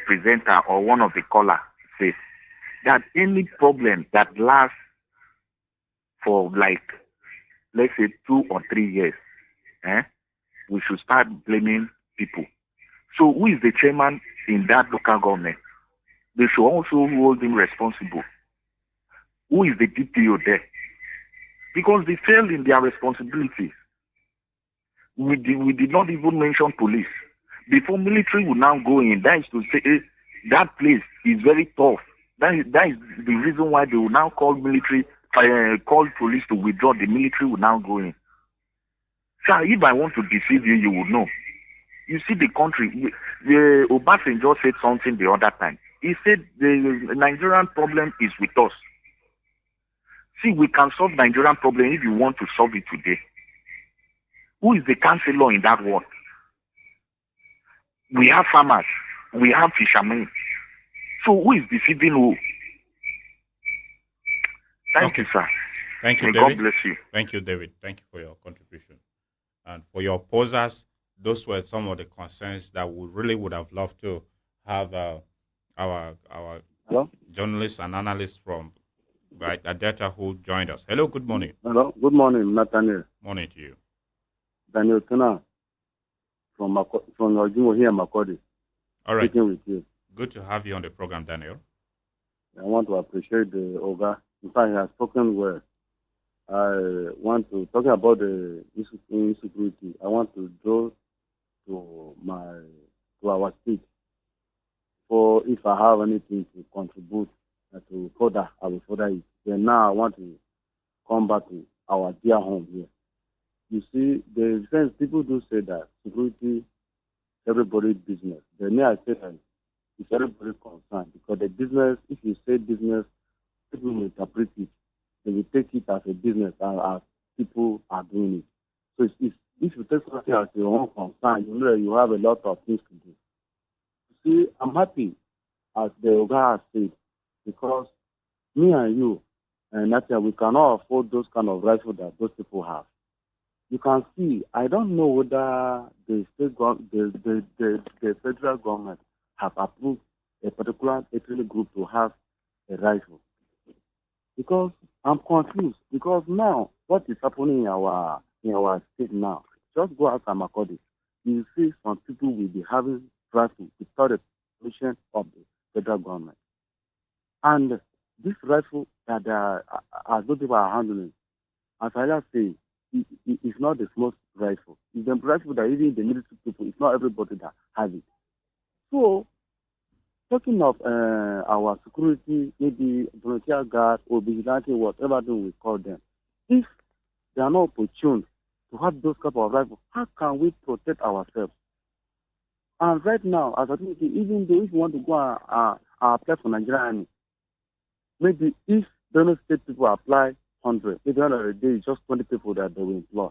presenter or one of the caller said, that any problem that lasts for like, let's say 2 or 3 years, we should start blaming people. So who is the chairman in that local government? They should also hold him responsible. Who is the DPO there? Because they failed in their responsibilities. We did not even mention police. Before military will now go in, that is to say that place is very tough. That is the reason why they will now call military, call police to withdraw. The military will now go in. Sir, if I want to deceive you, you will know. You see the country, Obasanjo said something the other time. He said the Nigerian problem is with us. See, we can solve Nigerian problem if you want to solve it today. Who is the counselor in that world? We have farmers. We have fishermen. So who is deceiving who? Thank you, sir. Thank you, May David. God bless you. Thank you, David. Thank you for your contribution. And for your opposers, those were some of the concerns that we really would have loved to have our Hello? journalists and analysts from Adeta who joined us. Hello, good morning. Hello. Good morning, Nathaniel. Morning to you. Daniel Tuna from Ojimo here, Makurdi. All right. Speaking with you. Good to have you on the program, Daniel. I want to appreciate the Oga. In fact, he has spoken well. I want to talk about the insecurity. I want to draw to our state. before, if I have anything to contribute to further, I will further it. Then now I want to come back to our dear home here. You see, the sense people do say that security everybody's business. Then I say that it's everybody's concern because the business, if you say business, people will interpret it. They will take it as a business and as people are doing it. So if you take something as your own concern, you know that you have a lot of things to do. See, I'm happy, as the Oga has said, because me and you, and Natia, we cannot afford those kind of rifles that those people have. You can see, I don't know whether the federal government have approved a particular ethnic group to have a rifle. Because I'm confused. Because now, what is happening in our state now? Just go out and Makodi. You see some people will be having rifle without the permission of the federal government. And this rifle that as those people are handling, as I just say, it's not the small rifle. It's the rifle that even the military people, it's not everybody that has it. So, talking of our security, maybe volunteer guard or vigilante, whatever we call them, if they are not opportune to have those type of rifles, how can we protect ourselves? And right now, as I think, even though if you want to go and apply for Nigerian, maybe if the state people apply 100, maybe at the end of the day, it's just 20 people that they will employ.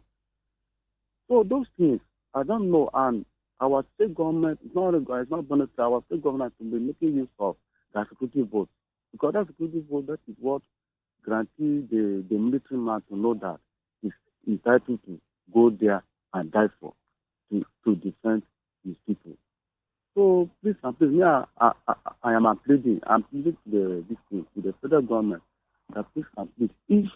So those things, I don't know, and our state government, it's not bonus, our state government to be making use of the security vote. Because that security vote, that is what guarantees the military man to know that he's entitled to go there and die for, to defend his people. So please, I am pleading to the federal government that please,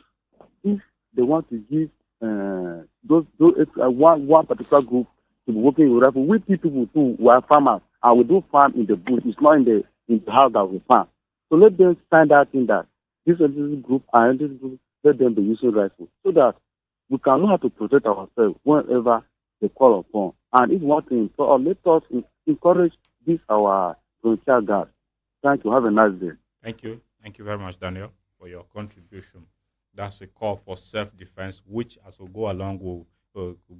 if they want to give one particular group to be working with rifle, we people too, we are farmers, and we do farm in the bush. It's not in the house that we farm. So let them find out in that this group and this group, let them be using rifle so that we can know how to protect ourselves whenever they call upon. And if one thing, let us encourage this our volunteer guard. Thank you. Have a nice day. Thank you. Thank you very much, Daniel, for your contribution. That's a call for self-defense, which as we go along, we'll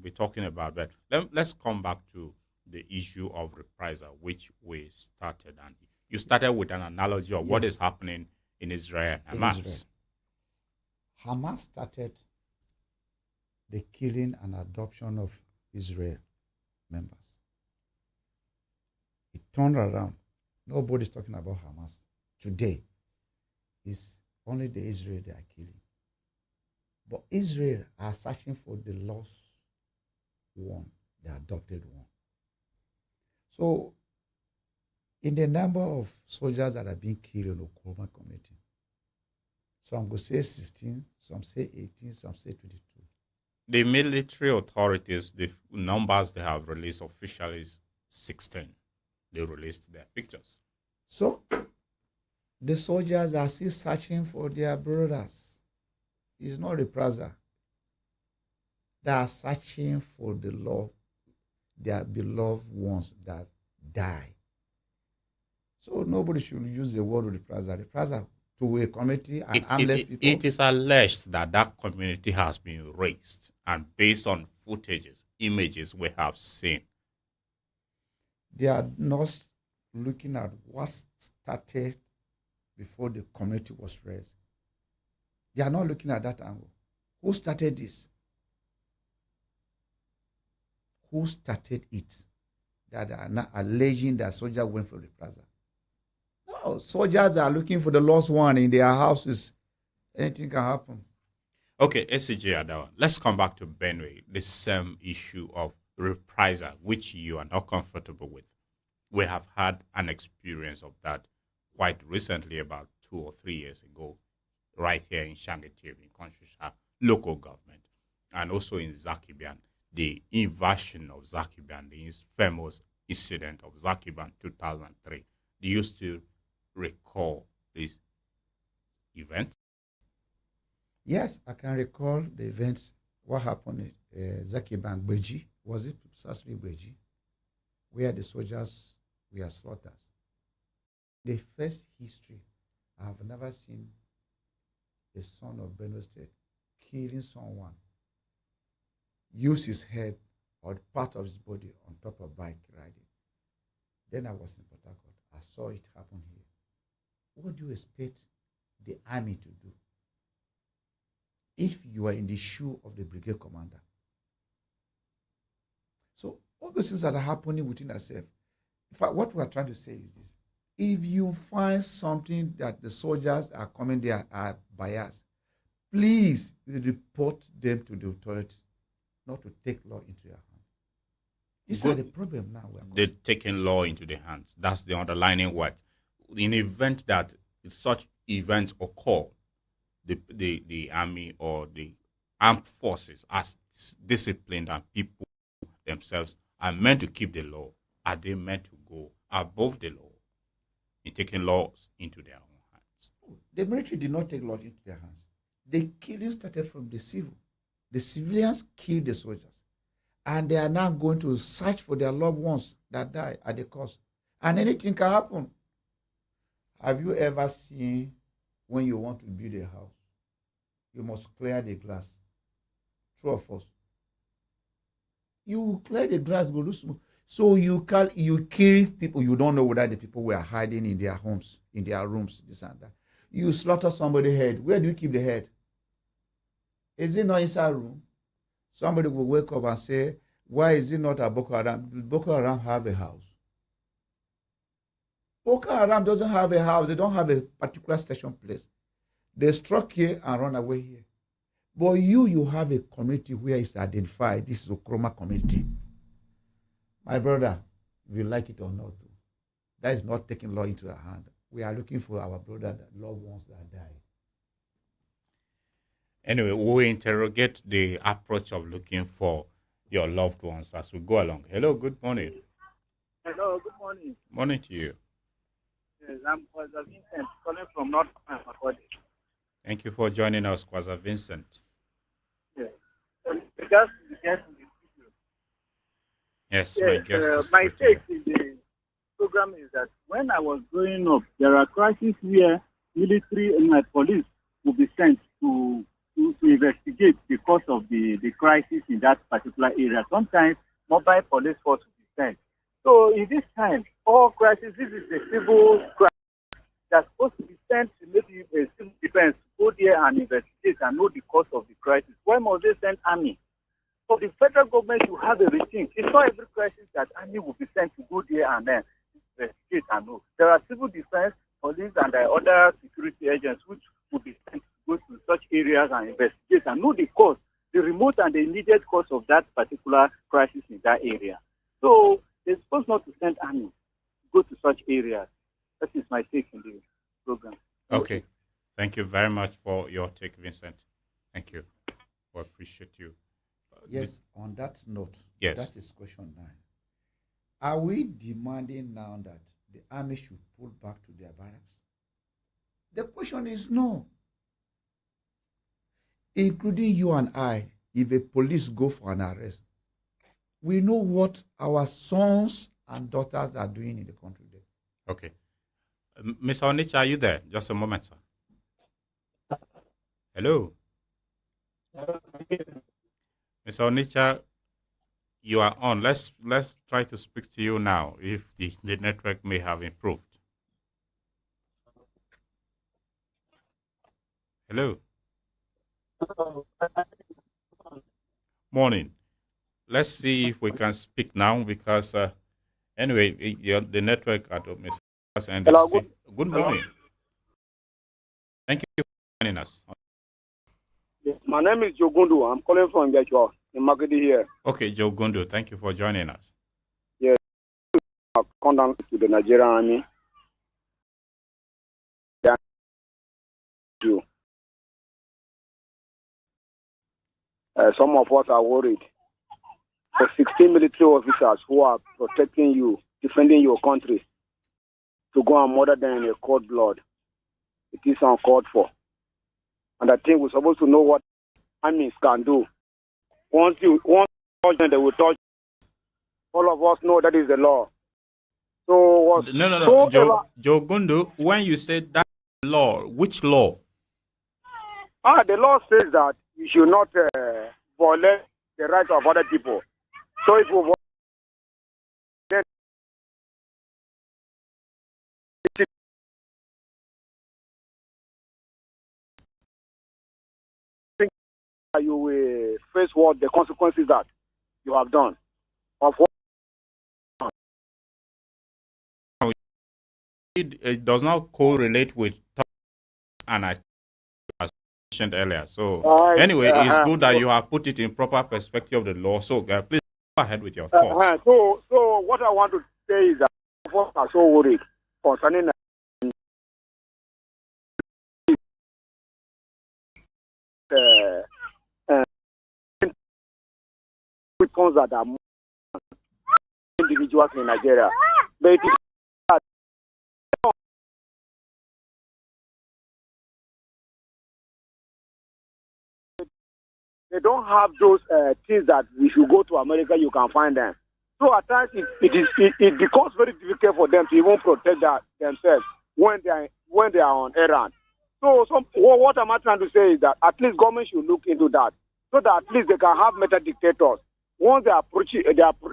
be talking about. But let's come back to the issue of reprisal, which we started. And you started with an analogy of what is happening in Israel and Hamas. Israel. Hamas started the killing and adoption of Israel members. It turned around. Nobody's talking about Hamas. Today, it's only the Israel they are killing. But Israel are searching for the lost one, the adopted one. So, in the number of soldiers that are being killed in the Oklahoma community, some go say 16, some say 18, some say 22. The military authorities, the numbers they have released officially is 16. They released their pictures. So, the soldiers are still searching for their brothers. It's not reprisal. They are searching for their beloved ones that die. So nobody should use the word reprisal. Reprisal to a community and harmless people. It is alleged that that community has been raised, and based on footages, images we have seen, they are not looking at what started before the community was raised. They are not looking at that angle. Who started this? Who started it? That are not alleging that soldiers went for reprisal. No, soldiers are looking for the lost one in their houses. Anything can happen. Okay, SCJ Adawa, let's come back to Benue, the same issue of reprisal, which you are not comfortable with. We have had an experience of that quite recently, about 2 or 3 years ago, right here in Shangetiri, in Konshusha local government, and also in Zakibian, the invasion of Zakibian, the famous incident of Zakibian 2003. Do you still recall this event? Yes, I can recall the events. What happened at Zakibian Beji? Was it precisely Beji? Where the soldiers were slaughtered. The first history, I have never seen a son of Benue State killing someone, use his head or part of his body on top of bike riding. Then I was in Port Harcourt. I saw it happen here. What do you expect the army to do if you are in the shoe of the brigade commander? So all those things that are happening within ourselves, in fact, what we are trying to say is this. If you find something that the soldiers are coming there are biased, please report them to the authority, not to take law into your hands. These are the problem now. They're taking law into their hands. That's the underlining word. In event that such events occur, the army or the armed forces as disciplined and people themselves are meant to keep the law. Are they meant to go above the law in taking laws into their own hands? The military did not take laws into their hands. The killing started from the civil. The civilians killed the soldiers. And they are now going to search for their loved ones that die at the cost. And anything can happen. Have you ever seen when you want to build a house, you must clear the glass? True or false? You clear the glass, go do smooth. So you kill people. You don't know whether the people were hiding in their homes, in their rooms, this and that. You slaughter somebody's head. Where do you keep the head? Is it not inside a room? Somebody will wake up and say, why is it not a Boko Haram? Does Boko Haram have a house? Boko Haram doesn't have a house. They don't have a particular station place. They struck here and run away here. But you have a community where it's identified. This is a Okroma community. My brother, if you like it or not, that is not taking law into our hand. We are looking for our brother, loved ones that die. Anyway, we'll interrogate the approach of looking for your loved ones as we go along. Hello, good morning. Hello, good morning. Morning to you. Yes, I'm Kwaza Vincent, calling from North Makodi. Thank you for joining us, Kwaza Vincent. Yes. Just the guest in the studio. Yes, my guest is my with take you. in the program is that when I was growing up, there are crises where military and police will be sent to investigate the cause of the crisis in that particular area. Sometimes mobile police force will be sent. So in this time, all crises, this is a civil crisis that's supposed to be sent to maybe a civil defense to go there and investigate and know the cause of the crisis. Why must they send army? So the federal government should have a routine. It's not every crisis that army will be sent to go there and then investigate and know. There are civil defense, police, and other security agents which will be sent to go to such areas and investigate and know the cause, the remote and the immediate cause of that particular crisis in that area. So they're supposed not to send army to go to such areas. That is my take in the program. Okay. Thank you very much for your take, Vincent. Thank you. We appreciate you. Yes, on that note, Yes. that is question 9. Are we demanding now that the army should pull back to their barracks? The question is no. Including you and I, if the police go for an arrest, we know what our sons and daughters are doing in the country there. Okay. Mr. Onicha, are you there? Just a moment, sir. Hello. Mr. Onicha, you are on. Let's try to speak to you now if the network may have improved. Hello. Morning. Let's see if we can speak now because anyway, the network at Mr. And Hello, good morning. Thank you for joining us. Yes, my name is Jogundu. I'm calling from Gachua in Makodi here. Okay, Joe Gondo, thank you for joining us. Yes, I come down to the Nigerian army. Some of us are worried. For 16 military officers who are protecting you, defending your country, to go and murder them in a cold blood, it is uncalled for. And I think we're supposed to know what armies can do. Once you touch them, they will touch. All of us know that is the law. So was No. Joe Gundu, when you said that law, which law? the law says that you should not violate the rights of other people. So if you violate, you will face what the consequences that you have done. Of what It does not correlate with and I as mentioned earlier. So anyway, it's good that you have put it in proper perspective of the law. So please go ahead with your thoughts. So what I want to say is that folks are so worried concerning weapons that are individuals in Nigeria. But it is they don't have those things that we should go to America, you can find them. So at times it becomes very difficult for them to even protect themselves when they are on errand. So what am I trying to say is that at least government should look into that, so that at least they can have meta dictators. Once they are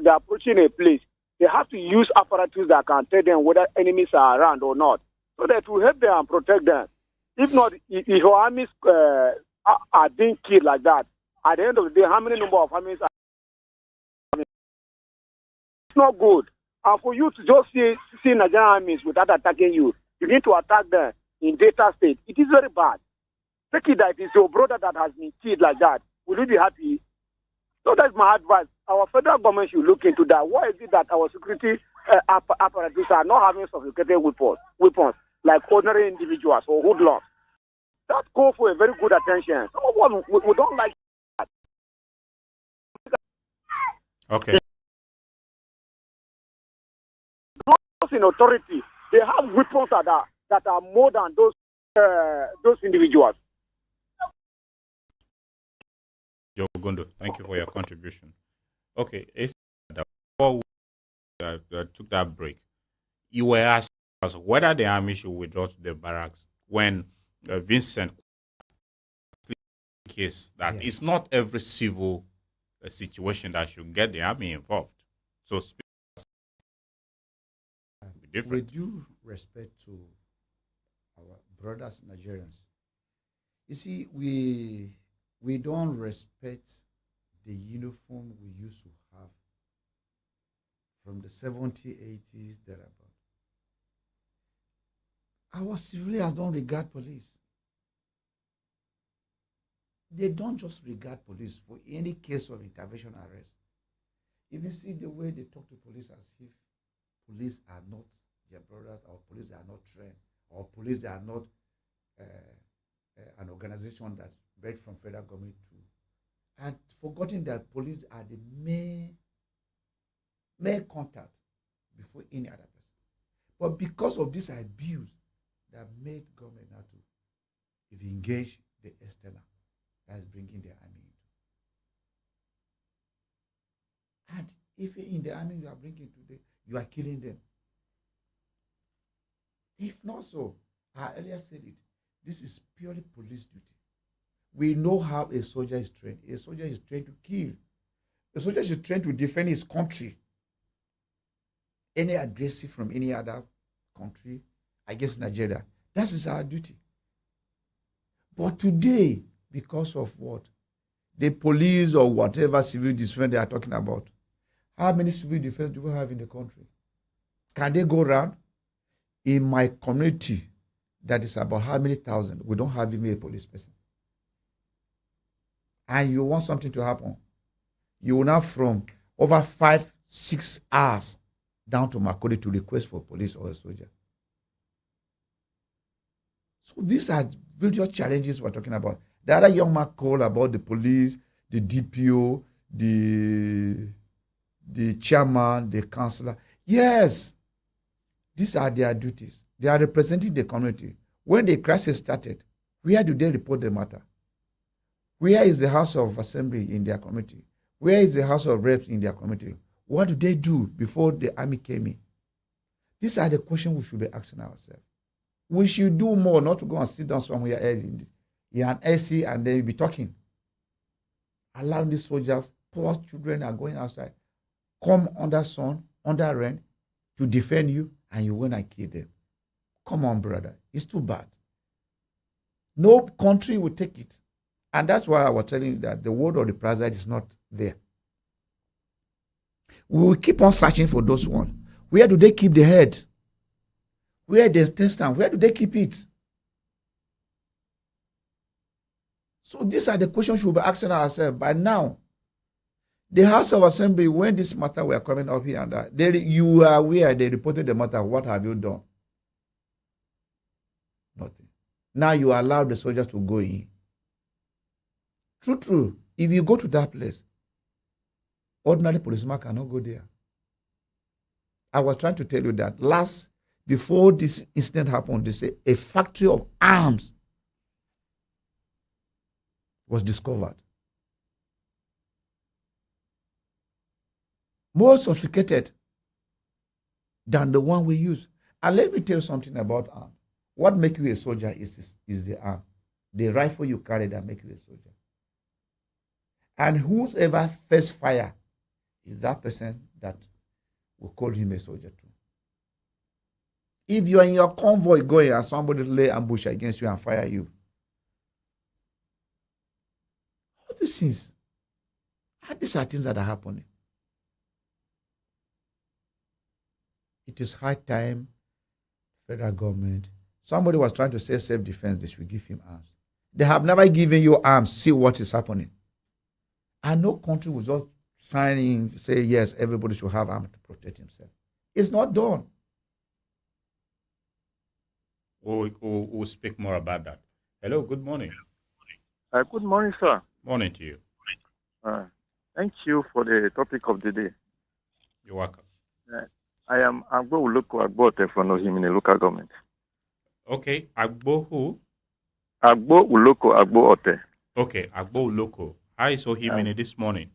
approaching a place, they have to use apparatus that can tell them whether enemies are around or not, so that will help them and protect them. If not, if your armies are being killed like that, at the end of the day, how many number of armies are? It's not good. And for you to just see Nigerian armies without attacking you, you need to attack them in data state. It is very bad. Take it that it is your brother that has been killed like that. Will you be happy? So that's my advice. Our federal government should look into that. Why is it that our security apparatus are not having sophisticated weapons like ordinary individuals or hoodlums? That call for a very good attention. We don't like that. Okay. Those in authority, they have weapons that are more than those individuals. Joe Gondo, thank you for your contribution. Okay, before we took that break, you were asked us whether the army should withdraw to the barracks when Vincent case that it's not every civil situation that should get the army involved. So, with due respect to our brothers Nigerians, you see, we don't respect the uniform we used to have from the 70s, 80s, thereabout. Our civilians don't regard police. They don't just regard police for any case of intervention arrest. Even see the way they talk to police as if police are not their brothers, or police are not trained, or police are not an organization that's bred from federal government too, and forgetting that police are the main contact before any other person. But because of this abuse that made government now to, if you engage the external, that's bringing the army into. And if in the army you are bringing today, you are killing them. If not so, I earlier said it, this is purely police duty. We know how a soldier is trained. A soldier is trained to kill. A soldier is trained to defend his country. Any aggressive from any other country against Nigeria, that is our duty. But today, because of what? The police or whatever civil defense they are talking about, how many civil defense do we have in the country? Can they go around? In my community, that is about how many thousand, we don't have even a police person. And you want something to happen, you will now from over 5-6 hours down to Makodi to request for police or a soldier. So these are various challenges we're talking about. The other young man called about the police, the DPO, the chairman, the councillor. Yes, these are their duties. They are representing the community. When the crisis started, where do they report the matter? Where is the House of Assembly in their committee? Where is the House of Reps in their committee? What do they do before the army came in? These are the questions we should be asking ourselves. We should do more, not to go and sit down somewhere else in an AC and then be talking. Allowing these soldiers, poor children are going outside, come under sun, under rain, to defend you, and you went and kill them. Come on, brother. It's too bad. No country will take it. And that's why I was telling you that the word of the president is not there. We will keep on searching for those ones. Where do they keep the head? Where they stand? Where do they keep it? So these are the questions we'll be asking ourselves. By now, the House of Assembly, when this matter were coming up here and there, you are aware they reported the matter. What have you done? Nothing. Now you allow the soldiers to go in. True. If you go to that place, ordinary policeman cannot go there. I was trying to tell you that before this incident happened, they say a factory of arms was discovered. More sophisticated than the one we use. And let me tell you something about arms. What makes you a soldier is the arm. The rifle you carry that makes you a soldier. And whoever first fire is that person that will call him a soldier too. If you are in your convoy going and somebody lay ambush against you and fire you, all these things are things that are happening. It is high time, federal government. Somebody was trying to say self-defense, they should give him arms. They have never given you arms. See what is happening. And no country will just sign in, say, yes, everybody should have arms to protect himself. It's not done. We'll speak more about that. Hello, good morning. Good morning, sir. Morning to you. Thank you for the topic of the day. You're welcome. I am Agbo Uloko Agbo from Ohimini local government. Okay, Agbo who? Agbo Uloko Agbo Ote. Okay, Agbo Uloko. How is Ohimini this morning?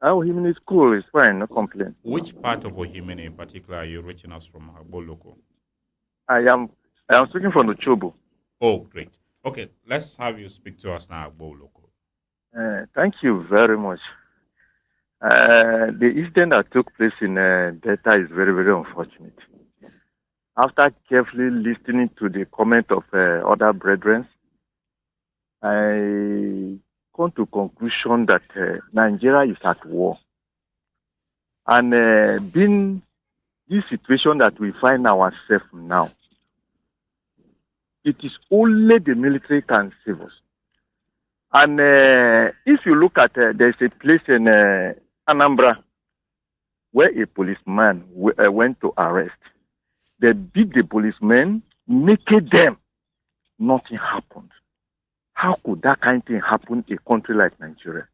Ohimini school is fine, no complaint. Which part of Ohimini in particular are you reaching us from, Agbo Uloko? I am speaking from the Chobo. Oh, great. Okay, let's have you speak to us now, Agbo Uloko. Thank you very much. The incident that took place in Delta is very, very unfortunate. After carefully listening to the comment of other brethren, I come to conclusion that Nigeria is at war. And being this situation that we find ourselves now, it is only the military can save us. And if you look at, there's a place in Anambra where a policeman went to arrest. They beat the policemen, naked them. Nothing happened. How could that kind of thing happen in a country like Nigeria?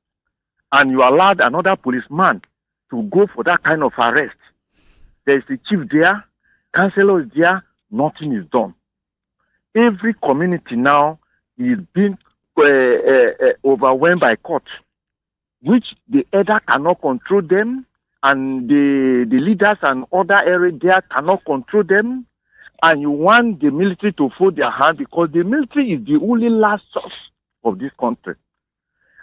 And you allowed another policeman to go for that kind of arrest. There's a chief there, councillor is there, nothing is done. Every community now is being overwhelmed by court, which the elder cannot control them, and the leaders and other areas there cannot control them, and you want the military to fold their hand because the military is the only last source of this country.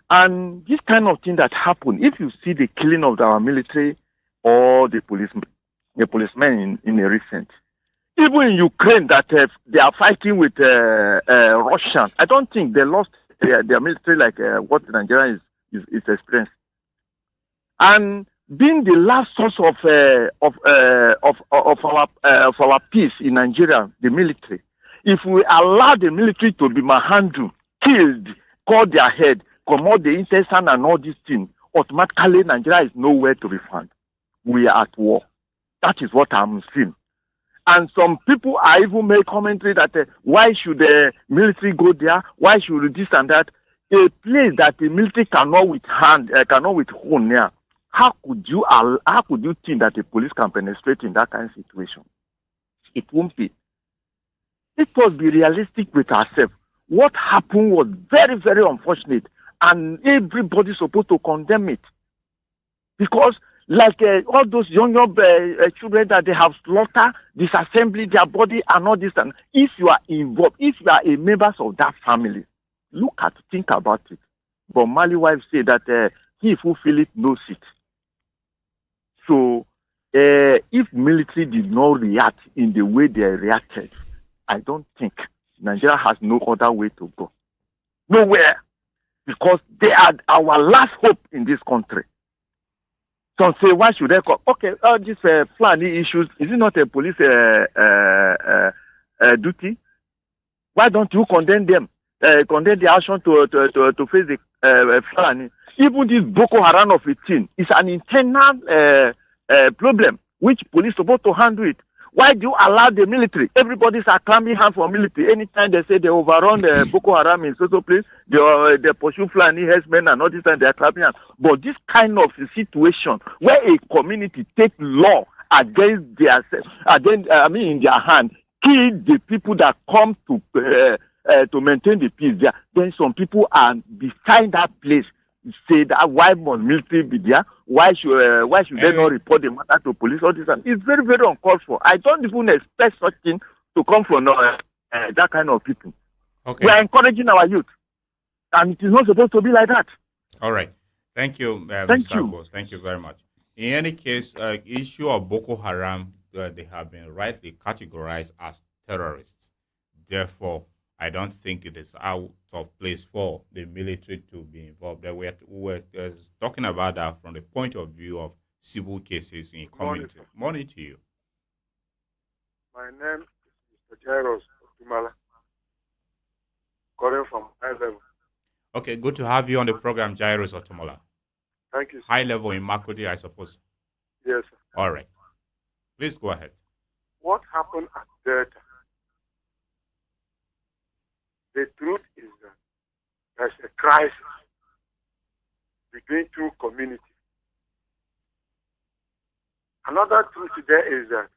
And this kind of thing that happen, if you see the killing of our military or the policemen in a recent, even in Ukraine that they are fighting with Russians, I don't think they lost their military like what Nigeria is experiencing. And being the last source of our peace in Nigeria, the military, if we allow the military to be manhandled, killed, cut their head, commode the intestine and all these things, automatically Nigeria is nowhere to be found. We are at war. That is what I'm seeing. And some people are even make commentary that why should the military go there? Why should this and that? A place that the military cannot withhold now. How could you think that the police can penetrate in that kind of situation? It won't be. It must be realistic with ourselves. What happened was very, very unfortunate, and everybody's supposed to condemn it. Because like all those young children that they have slaughtered, disassembly their body and all this. And if you are involved, if you are a member of that family, think about it. But Mali wife say that he who feel it knows it. So if military did not react in the way they reacted, I don't think Nigeria has no other way to go. Nowhere. Because they are our last hope in this country. Some say, why should they call? Okay, all these Fulani issues, is it not a police duty? Why don't you condemn them? Condemn the action to face the Fulani? Even this Boko Haram of 18 is an internal problem, which police supposed to handle it. Why do you allow the military? Everybody's are clapping hands for military. Anytime they say they overrun the Boko Haram in social place, they pursue Fulani herdsmen and all this, and they are clapping hands. But this kind of situation where a community takes law against their, in their hand, kill the people that come to maintain the peace there, then some people are beside that place say that why must military be there? Why should they not report the matter to police? All this, and it's very, very uncalled for. I don't even expect such thing to come from that kind of people. Okay. We are encouraging our youth, and it is not supposed to be like that. All right. Thank you, Thank you. Sabo. Thank you very much. In any case, issue of Boko Haram, they have been rightly categorized as terrorists. Therefore, I don't think it is out of place for the military to be involved. We were talking about that from the point of view of civil cases in community. Morning to you. My name is Mr. Jairus Otumala, calling from High Level. Okay, good to have you on the program, Jairus Otumala. Thank you, sir. High Level in Makudi, I suppose. Yes, sir. All right. Please go ahead. What happened at Delta? The truth is that there's a crisis between two communities. Another truth there is that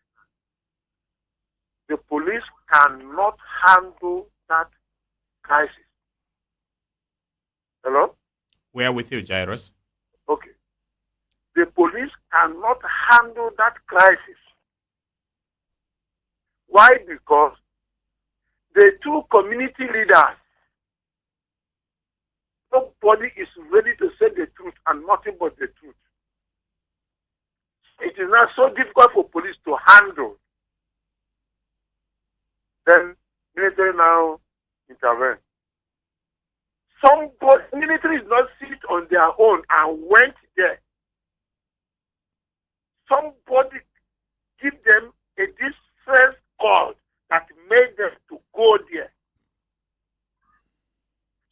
the police cannot handle that crisis. Hello? We are with you, Jairus. Okay. The police cannot handle that crisis. Why? Because the two community leaders, nobody is ready to say the truth and nothing but the truth. It is not so difficult for police to handle. Then military now intervene. Military is not sit on their own and went there. Somebody give them a distress call that made them to go there.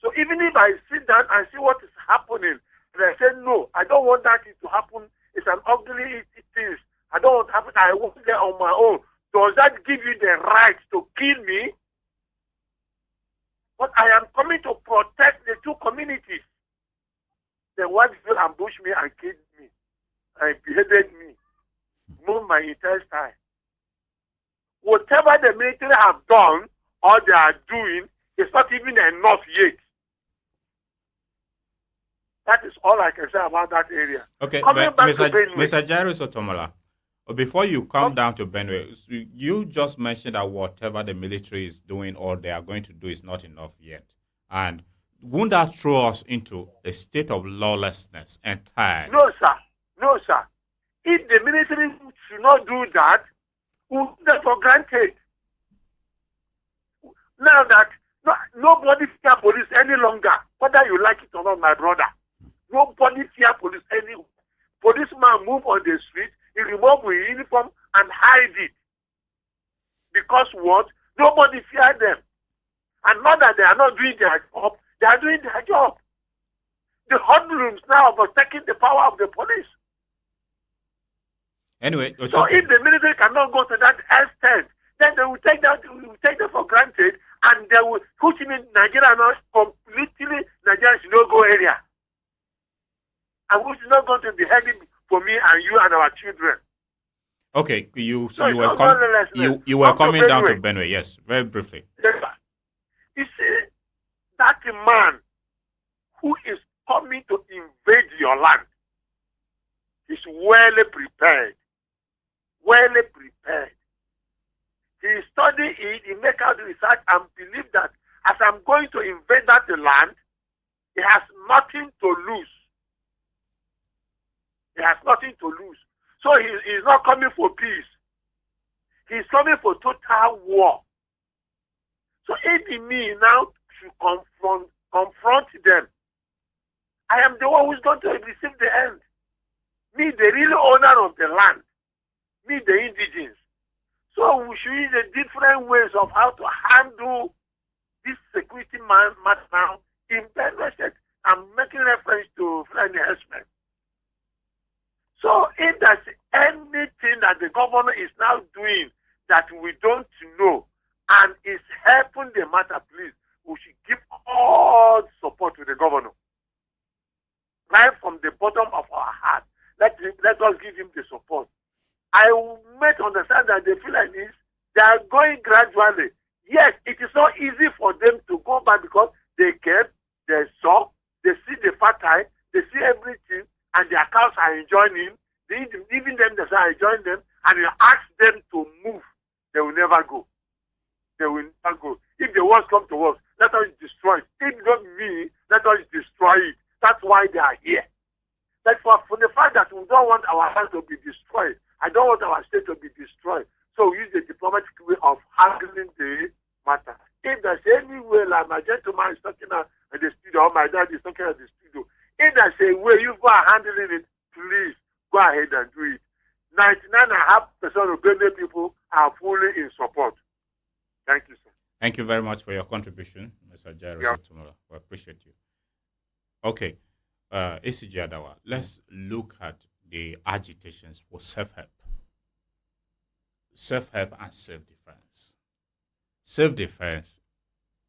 So even if I sit down and see what is happening, and I say, no, I don't want that to happen. It's an ugly thing. I don't want to happen. I want there on my own. Does that give you the right to kill me? But I am coming to protect the two communities. The white people ambushed me and killed me and beheaded me, moved my intestine. Whatever the military have done or they are doing is not even enough yet. That is all I can say about that area. Okay, Coming but back Mr. to Benue. Mr. Jairus Otumala, before you come down to Benue, you just mentioned that whatever the military is doing or they are going to do is not enough yet. And won't that throw us into a state of lawlessness entirely? No, sir. No, sir. If the military should not do that, we'll take that for granted. Now that nobody fear police any longer, whether you like it or not, my brother. Nobody fear police any. Policeman move on the street, he remove his uniform and hide it. Because what? Nobody fear them. And not that they are not doing their job, they are doing their job. The hoodlums now are taking the power of the police. Anyway, so if the military cannot go to that extent, then they will take them for granted, and they will put him in Nigeria now completely Nigeria no-go area. And which is not going to be heavy for me and you and our children. Okay, you were coming down to Benue, yes, very briefly. Yes, sir. You see, that man who is coming to invade your land, is well prepared. Well prepared. He studied it, he make out the research and believe that as I'm going to invade that land, he has nothing to lose. He has nothing to lose. So he's not coming for peace. He's coming for total war. So enemy now should confront them. I am the one who's going to receive the end. Me, the real owner of the land. Me, the indigenous. So we should use the different ways of how to handle this security matter now in Benue State. I'm making reference to Fulani herdsmen. So if there's anything that the governor is now doing that we don't know and is helping the matter, please, we should give all support to the governor. Right from the bottom of our heart, let us give him the support. I make understand that the Fulanis, they are going gradually. Yes, it is not easy for them to go back because they came, they saw, they see the fertile, they see everything, and their cows are enjoying him. Even them, they are enjoying them, and you ask them to move, they will never go. They will never go. If the worst come to worst, let us destroy it. If not me, let us destroy it. That's why they are here. That's for the fact that we don't want our land to be destroyed. I don't want our state to be destroyed. So we use the diplomatic way of handling the matter. If there's any way, like my gentleman is talking at the studio, or my dad is talking at the studio, if there's a way you go and handling it, please go ahead and do it. 99.5% of Benue people are fully in support. Thank you, sir. Thank you very much for your contribution, Mr. Jairus Otumula. We appreciate you. Okay, ACG Adawa, let's look at the agitations for self-help. Self-help and self-defense. Self-defense,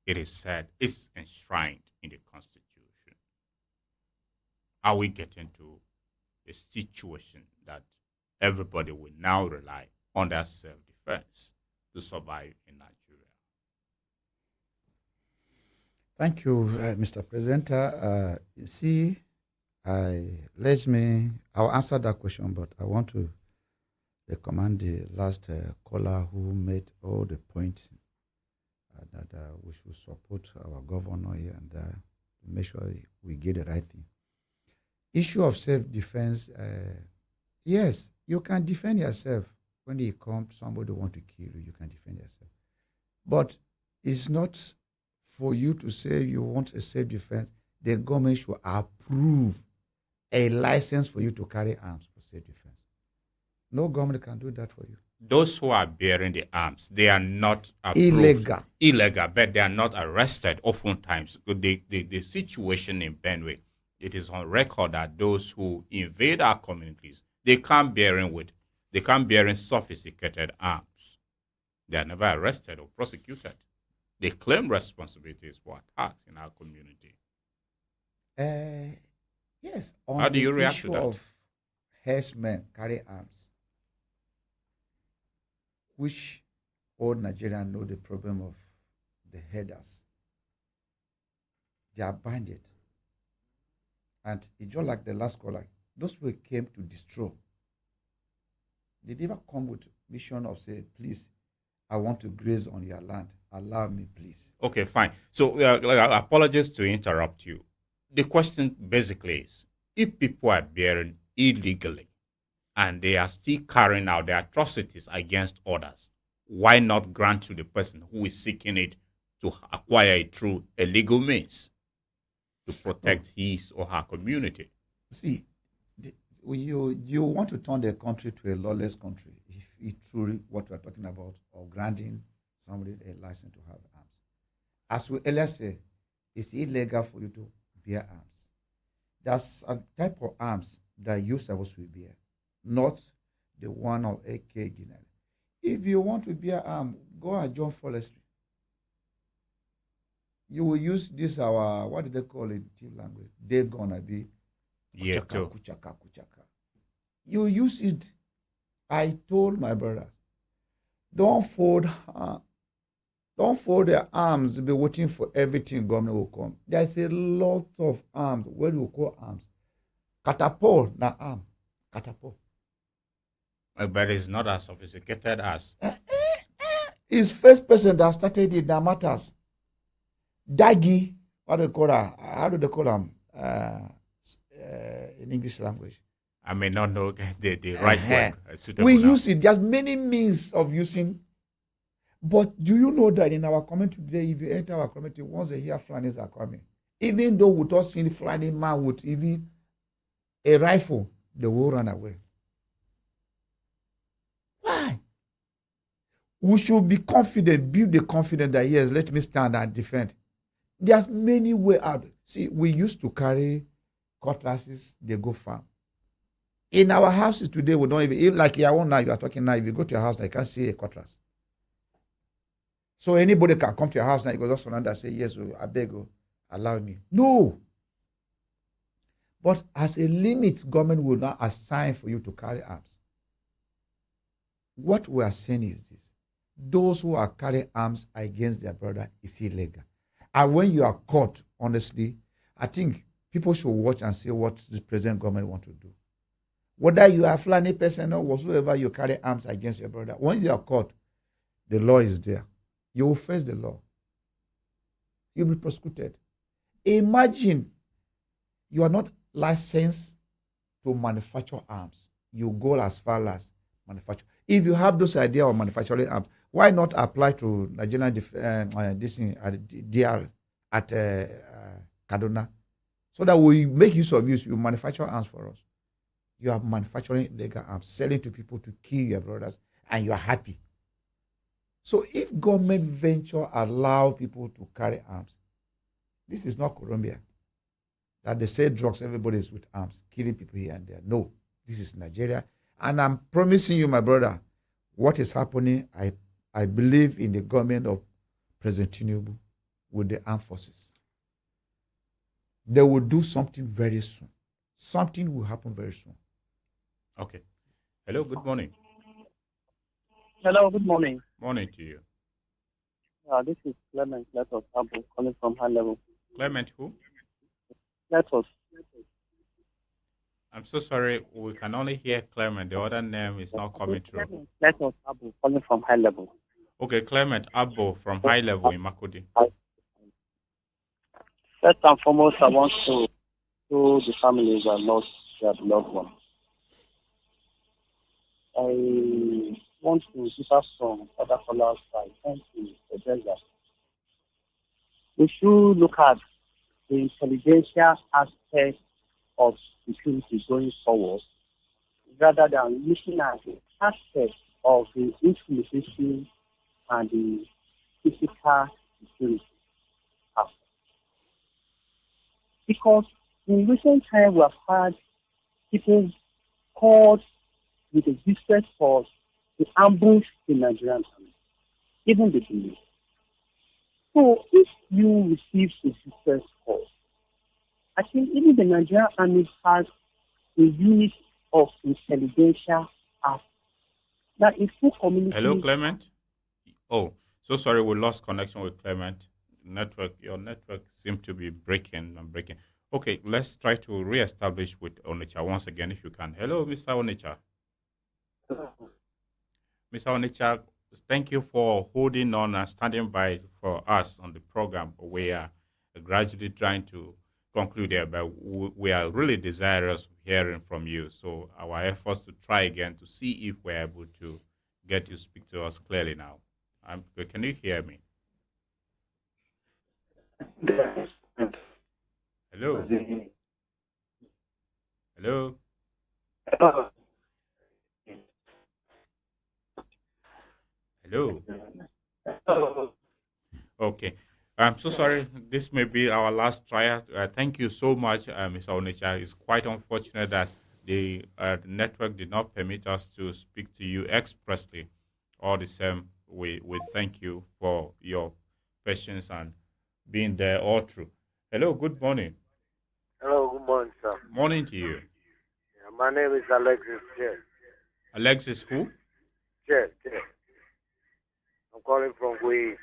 it is said, is enshrined in the Constitution. Are we getting to a situation that everybody will now rely on their self-defense to survive in Nigeria? Thank you, Mr. Presenter. You see, I'll answer that question, but I want to recommend the last caller who made all the points that we should support our governor here and there to make sure we get the right thing. Issue of self-defense, yes, you can defend yourself. When it comes, somebody want to kill you, you can defend yourself. But it's not for you to say you want a self-defense. The government should approve a license for you to carry arms for self-defense. No government can do that for you. Those who are bearing the arms, they are not approved. Illegal, but they are not arrested oftentimes. The situation in Benue, it is on record that those who invade our communities, they come bearing sophisticated arms. They are never arrested or prosecuted. They claim responsibilities for attacks in our community. Yes. On How do you the react issue to that? of herdsmen carry arms, which all Nigerians know the problem of the herders. They are bandits. And it's just like the last caller. Those people came to destroy. They never come with mission of say, please, I want to graze on your land. Allow me, please. Okay, fine. So, apologies to interrupt you. The question basically is, if people are bearing illegally and they are still carrying out their atrocities against others, why not grant to the person who is seeking it to acquire it through a legal means to protect his or her community? See, you want to turn the country to a lawless country if it's truly what we're talking about, or granting somebody a license to have arms. As we earlier said, it's illegal for you to bear arms. There's a type of arms that you're supposed to bear, not the one of AK general. If you want to bear arms, go and join forestry. You will use this what do they call it in team language? They're gonna be kuchaka. You use it. I told my brothers, don't fold their arms, be waiting for everything government will come. There's a lot of arms, what we call arms. Catapult na arm. Katapo. But it's not as sophisticated as. His first person that started it that matters. Dagi, what do they call her? How do they call him in English language? I may not know the right word. We now. use it. There's many means of using. But do you know that in our community today, if you enter our community, once they hear Fulanis are coming, even though we don't see Fulani man with even a rifle, they will run away. Why? We should be confident, build the confidence that yes, let me stand and defend. There's many ways out. See, we used to carry cutlasses, they go farm. In our houses today, we don't even, like your own now, you are talking now, if you go to your house, I can't see a cutlass. So anybody can come to your house now, you go just surrender and say, yes, I beg you, allow me. No. But as a limit, government will not assign for you to carry arms. What we are saying is this. Those who are carrying arms against their brother is illegal. And when you are caught, honestly, I think people should watch and see what the present government want to do. Whether you are a Fulani person or whatsoever, you carry arms against your brother. When you are caught, the law is there. You will face the law. You'll be prosecuted. Imagine you are not licensed to manufacture arms. You go as far as manufacture. If you have those ideas of manufacturing arms, why not apply to Nigerian DR at Kaduna, so that we make use of you manufacture arms for us. You are manufacturing illegal arms, selling to people to kill your brothers, and you are happy. So if government venture allow people to carry arms, this is not Colombia. That they say drugs, everybody is with arms, killing people here and there. No, this is Nigeria. And I'm promising you, my brother, what is happening, I believe in the government of President Tinubu with the armed forces. They will do something very soon. Something will happen very soon. Okay. Hello, good morning. Hello, good morning. Morning to you. This is Clement Letos Abu calling from High Level. Clement who? Letos. I'm so sorry, we can only hear Clement. The other name is not coming through. Letos Abu calling from High Level. Okay, Clement Abbo from High Level in Makudi. First and foremost, I want to the families that lost their loved ones. I want to differ from other callers by trying to address that. We should look at the intelligentsia aspect of security going forward, rather than looking at the aspect of the infiltration and the physical security aspect. Because in recent times we have had people called with a distress force to ambush the Nigerian army, even the police. So if you receive a distress force, I think even the Nigerian army has a unit of intelligentsia aspect. That is full community. Hello, Clement. Oh, so sorry, we lost connection with Clement. Your network seems to be breaking and breaking. Okay, let's try to re-establish with Onitsha once again, if you can. Hello, Mr. Onitsha. Mr. Onitsha, thank you for holding on and standing by for us on the program. We are gradually trying to conclude here, but we are really desirous of hearing from you. So our efforts to try again to see if we're able to get you to speak to us clearly now. Can you hear me? Hello? Hello? Hello? Okay. I'm so sorry. This may be our last try. Thank you so much, Mr. Onitsha. It's quite unfortunate that the network did not permit us to speak to you expressly. All the same, we thank you for your patience and being there all through. Hello, good morning. Hello, good morning, sir. Morning to you. Yeah, my name is Alexis J. Alexis who? J. I'm calling from Gui.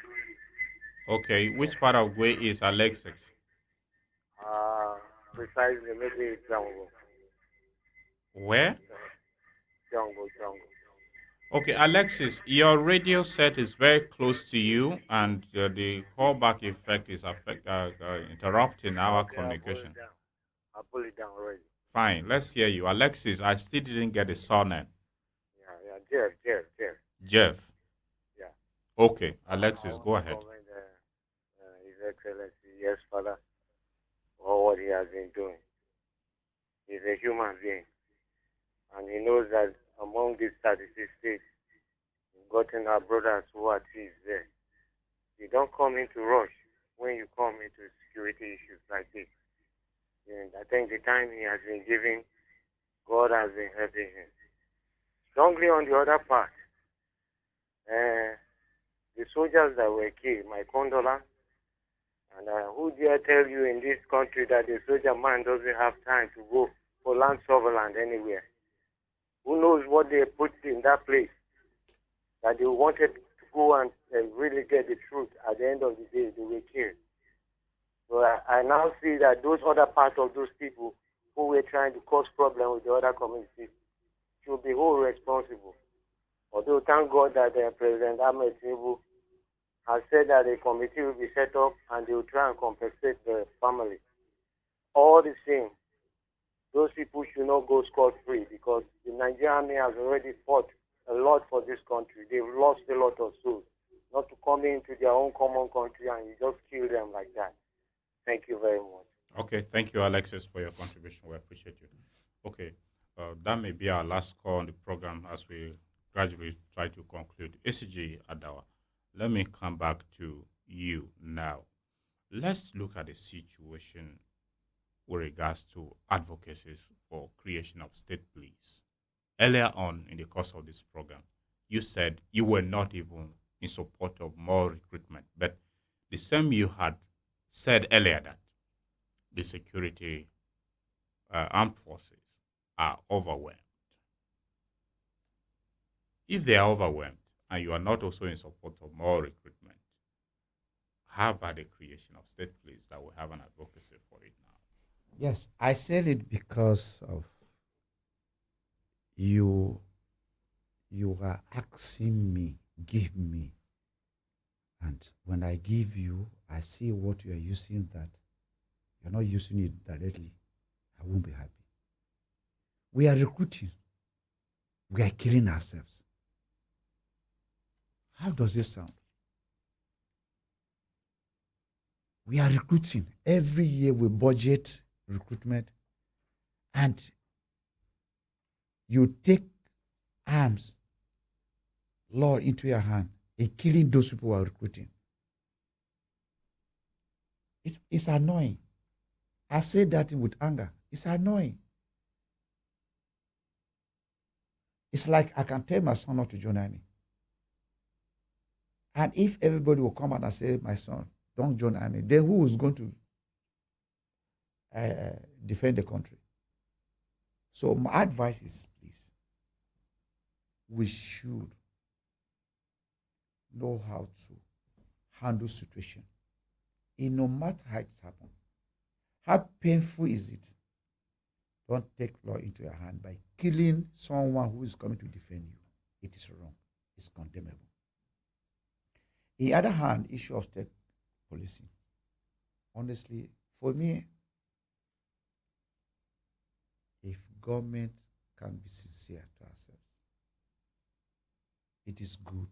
Okay, which part of Gwe is Alexis? Precisely, maybe Jango. Where? jungle, jungle. Okay, Alexis, your radio set is very close to you, and the callback effect is interrupting our Okay, I'll pull it communication. down. I'll pull it down already. Fine, let's hear you. Alexis, I still didn't get a surname. Yeah, yeah, Jeff, Jeff, Jeff. Jeff. Yeah. Okay, I Alexis, want go to ahead. comment His Excellency, yes, Father, for what he has been doing. He's a human being, and he knows that among these 36 states, we've gotten our brothers who are thieves there. You don't come into rush when you come into security issues like this. And I think the time he has been giving, God has been helping him. Strongly on the other part, the soldiers that were killed, my condolence, and who dare tell you in this country that the soldier man doesn't have time to go for land surveillance anywhere? Who knows what they put in that place? That they wanted to go and really get the truth. At the end of the day, they were killed. So I now see that those other parts of those people who were trying to cause problems with the other communities should be wholly responsible. Although thank God that President Ahmed Tinubu has said that a committee will be set up and they will try and compensate the family. All the same, those people should not go scot-free because the Nigerian army has already fought a lot for this country. They've lost a lot of souls. Not to come into their own common country and you just kill them like that. Thank you very much. Okay, thank you, Alexis, for your contribution. We appreciate you. Okay, that may be our last call on the program as we gradually try to conclude. ACG Adawa, let me come back to you now. Let's look at the situation with regards to advocacies for creation of state police. Earlier on in the course of this program, you said you were not even in support of more recruitment, but the same you had said earlier that the security armed forces are overwhelmed. If they are overwhelmed and you are not also in support of more recruitment, how about the creation of state police that will have an advocacy for it now? Yes, I said it because of you are asking me, give me. And when I give you, I see what you are using that. You're not using it directly. I won't be happy. We are recruiting. We are killing ourselves. How does this sound? We are recruiting. Every year we budget recruitment and you take arms, law into your hand and killing those people who are recruiting. It's annoying. I say that with anger. It's annoying. It's like I can tell my son not to join army. And if everybody will come out and say, my son, don't join army, then who is going to defend the country? So my advice is, please, we should know how to handle situation. In no matter how it happens, how painful is it? Don't take law into your hand by killing someone who is coming to defend you. It is wrong. It's condemnable. On the other hand, issue of state policing. Honestly, for me, if government can be sincere to ourselves, it is good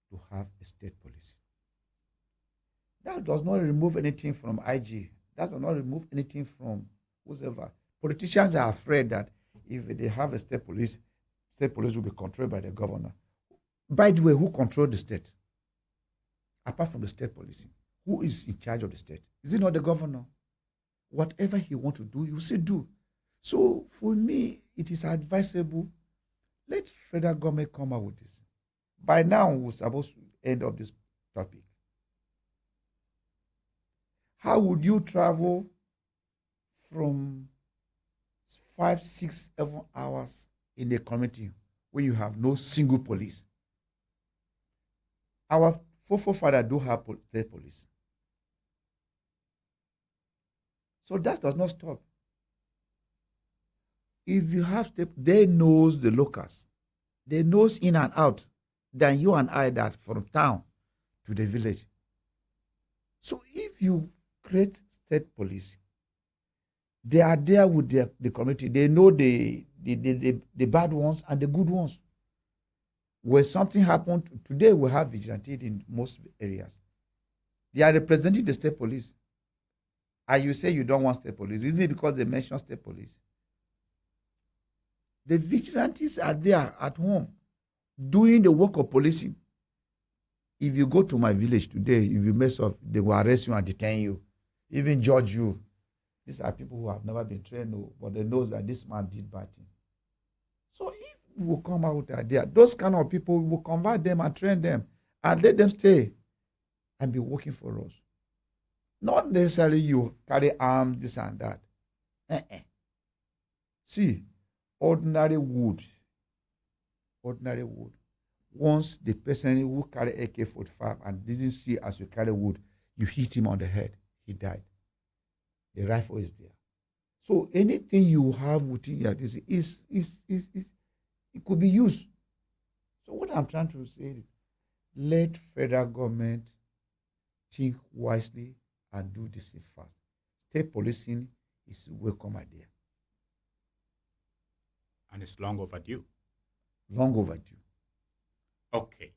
to have a state policy. That does not remove anything from IG. That does not remove anything from whoever. Politicians are afraid that if they have a state police will be controlled by the governor. By the way, who controls the state? Apart from the state policy, who is in charge of the state? Is it not the governor? Whatever he wants to do, he will still do. So for me, it is advisable. Let federal government come out with this. By now, we're supposed to end up this topic. How would you travel from 5, 6, 7 hours in a community when you have no single police? Our forefathers do have state police. So that does not stop. If you have step, they knows the locals. They knows in and out than you and I that from town to the village. So if you create state police, they are there with the community. They know the bad ones and the good ones. When something happened, today we have vigilante in most areas. They are representing the state police. And you say you don't want state police. Is it because they mention state police? The vigilantes are there at home doing the work of policing. If you go to my village today, if you mess up, they will arrest you and detain you, even judge you. These are people who have never been trained, but they know that this man did bad thing. So if we will come out there, those kind of people, we will convert them and train them and let them stay and be working for us. Not necessarily you carry arms, this and that. See, ordinary wood. Once the person who carry AK-45 and didn't see as you carry wood, you hit him on the head, he died. The rifle is there. So anything you have within your this is it could be used. So what I'm trying to say is, let federal government think wisely and do this thing fast. State policing is a welcome idea. And it's long overdue. Long overdue. Okay.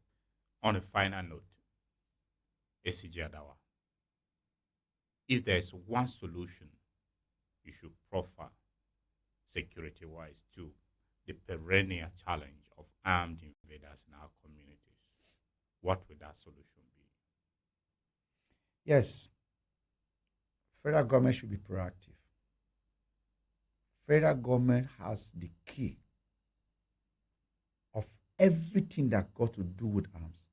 On a final note, ACG Adawa, if there is one solution you should proffer security-wise to the perennial challenge of armed invaders in our communities, what would that solution be? Yes. Federal government should be proactive. Federal government has the key of everything that got to do with arms.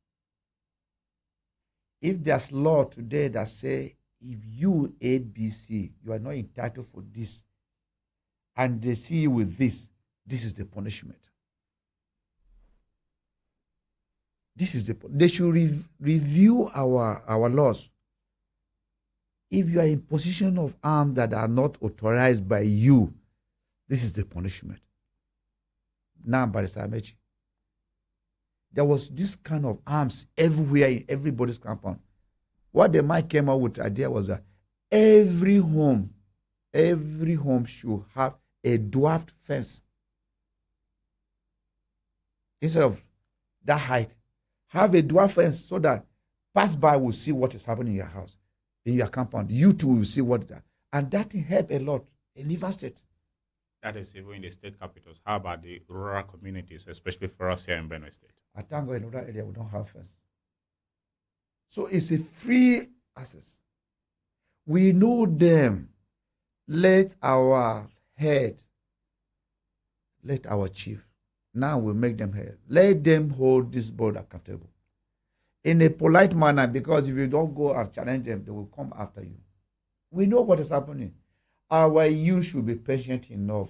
If there's law today that say if you ABC, you are not entitled for this, and they see you with this is the punishment. They should review our laws. If you are in possession of arms that are not authorized by you, this is the punishment. Now, Barrister Amechi, there was this kind of arms everywhere in everybody's compound. What the man came up with the idea was that every home should have a dwarfed fence. Instead of that height, have a dwarf fence so that pass-by will see what is happening in your house, in your compound. You too will see what that. And that helped a lot in Rivers State. That is even in the state capitals. How about the rural communities, especially for us here in Benue State? I thank God in rural area we don't have fence. So it's a free access. We know them. Let our head, let our chief, now we make them head. Let them hold this board accountable. In a polite manner, because if you don't go and challenge them, they will come after you. We know what is happening. Our youth should be patient enough.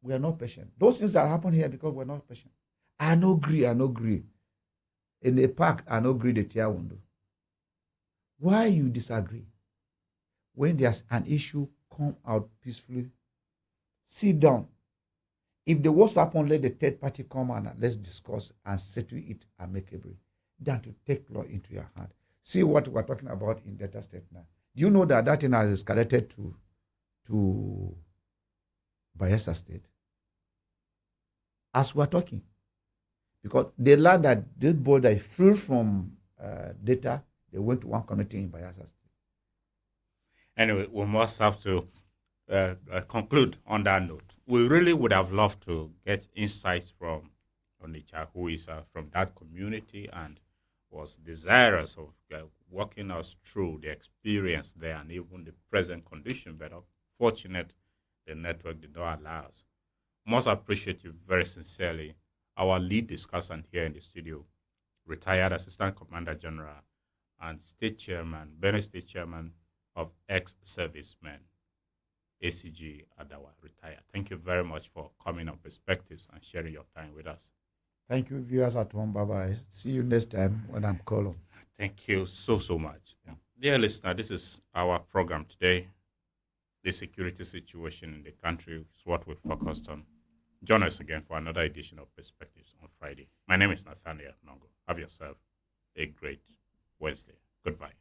We are not patient. Those things that happen here because we're not patient. I no agree. In the park, I no agree the tear window. Why you disagree? When there's an issue, come out peacefully. Sit down. If the worst happen, let the third party come and let's discuss and settle it amicably. Than to take law into your hand. See what we're talking about in Delta State now. Do you know that that thing has escalated to Bayelsa State? As we're talking. Because they learned that this border is free from data. They went to one community in Bayelsa State. Anyway, we must have to conclude on that note. We really would have loved to get insights from Onitsha, who is from that community and was desirous of walking us through the experience there and even the present condition, but unfortunately, the network did not allow us. Most appreciate you very sincerely. Our lead discussant here in the studio, retired Assistant Commander General and State Chairman, Benue State Chairman of ex-servicemen, ACG Adawa, retired. Thank you very much for coming on Perspectives and sharing your time with us. Thank you, viewers at home. Bye-bye. See you next time when I'm calling. Thank you so much. Yeah. Dear listener, this is our program today. the security situation in the country is what we focused on. Join us again for another edition of Perspectives on Friday. My name is Nathaniel Nongo. Have yourself a great Wednesday. Goodbye.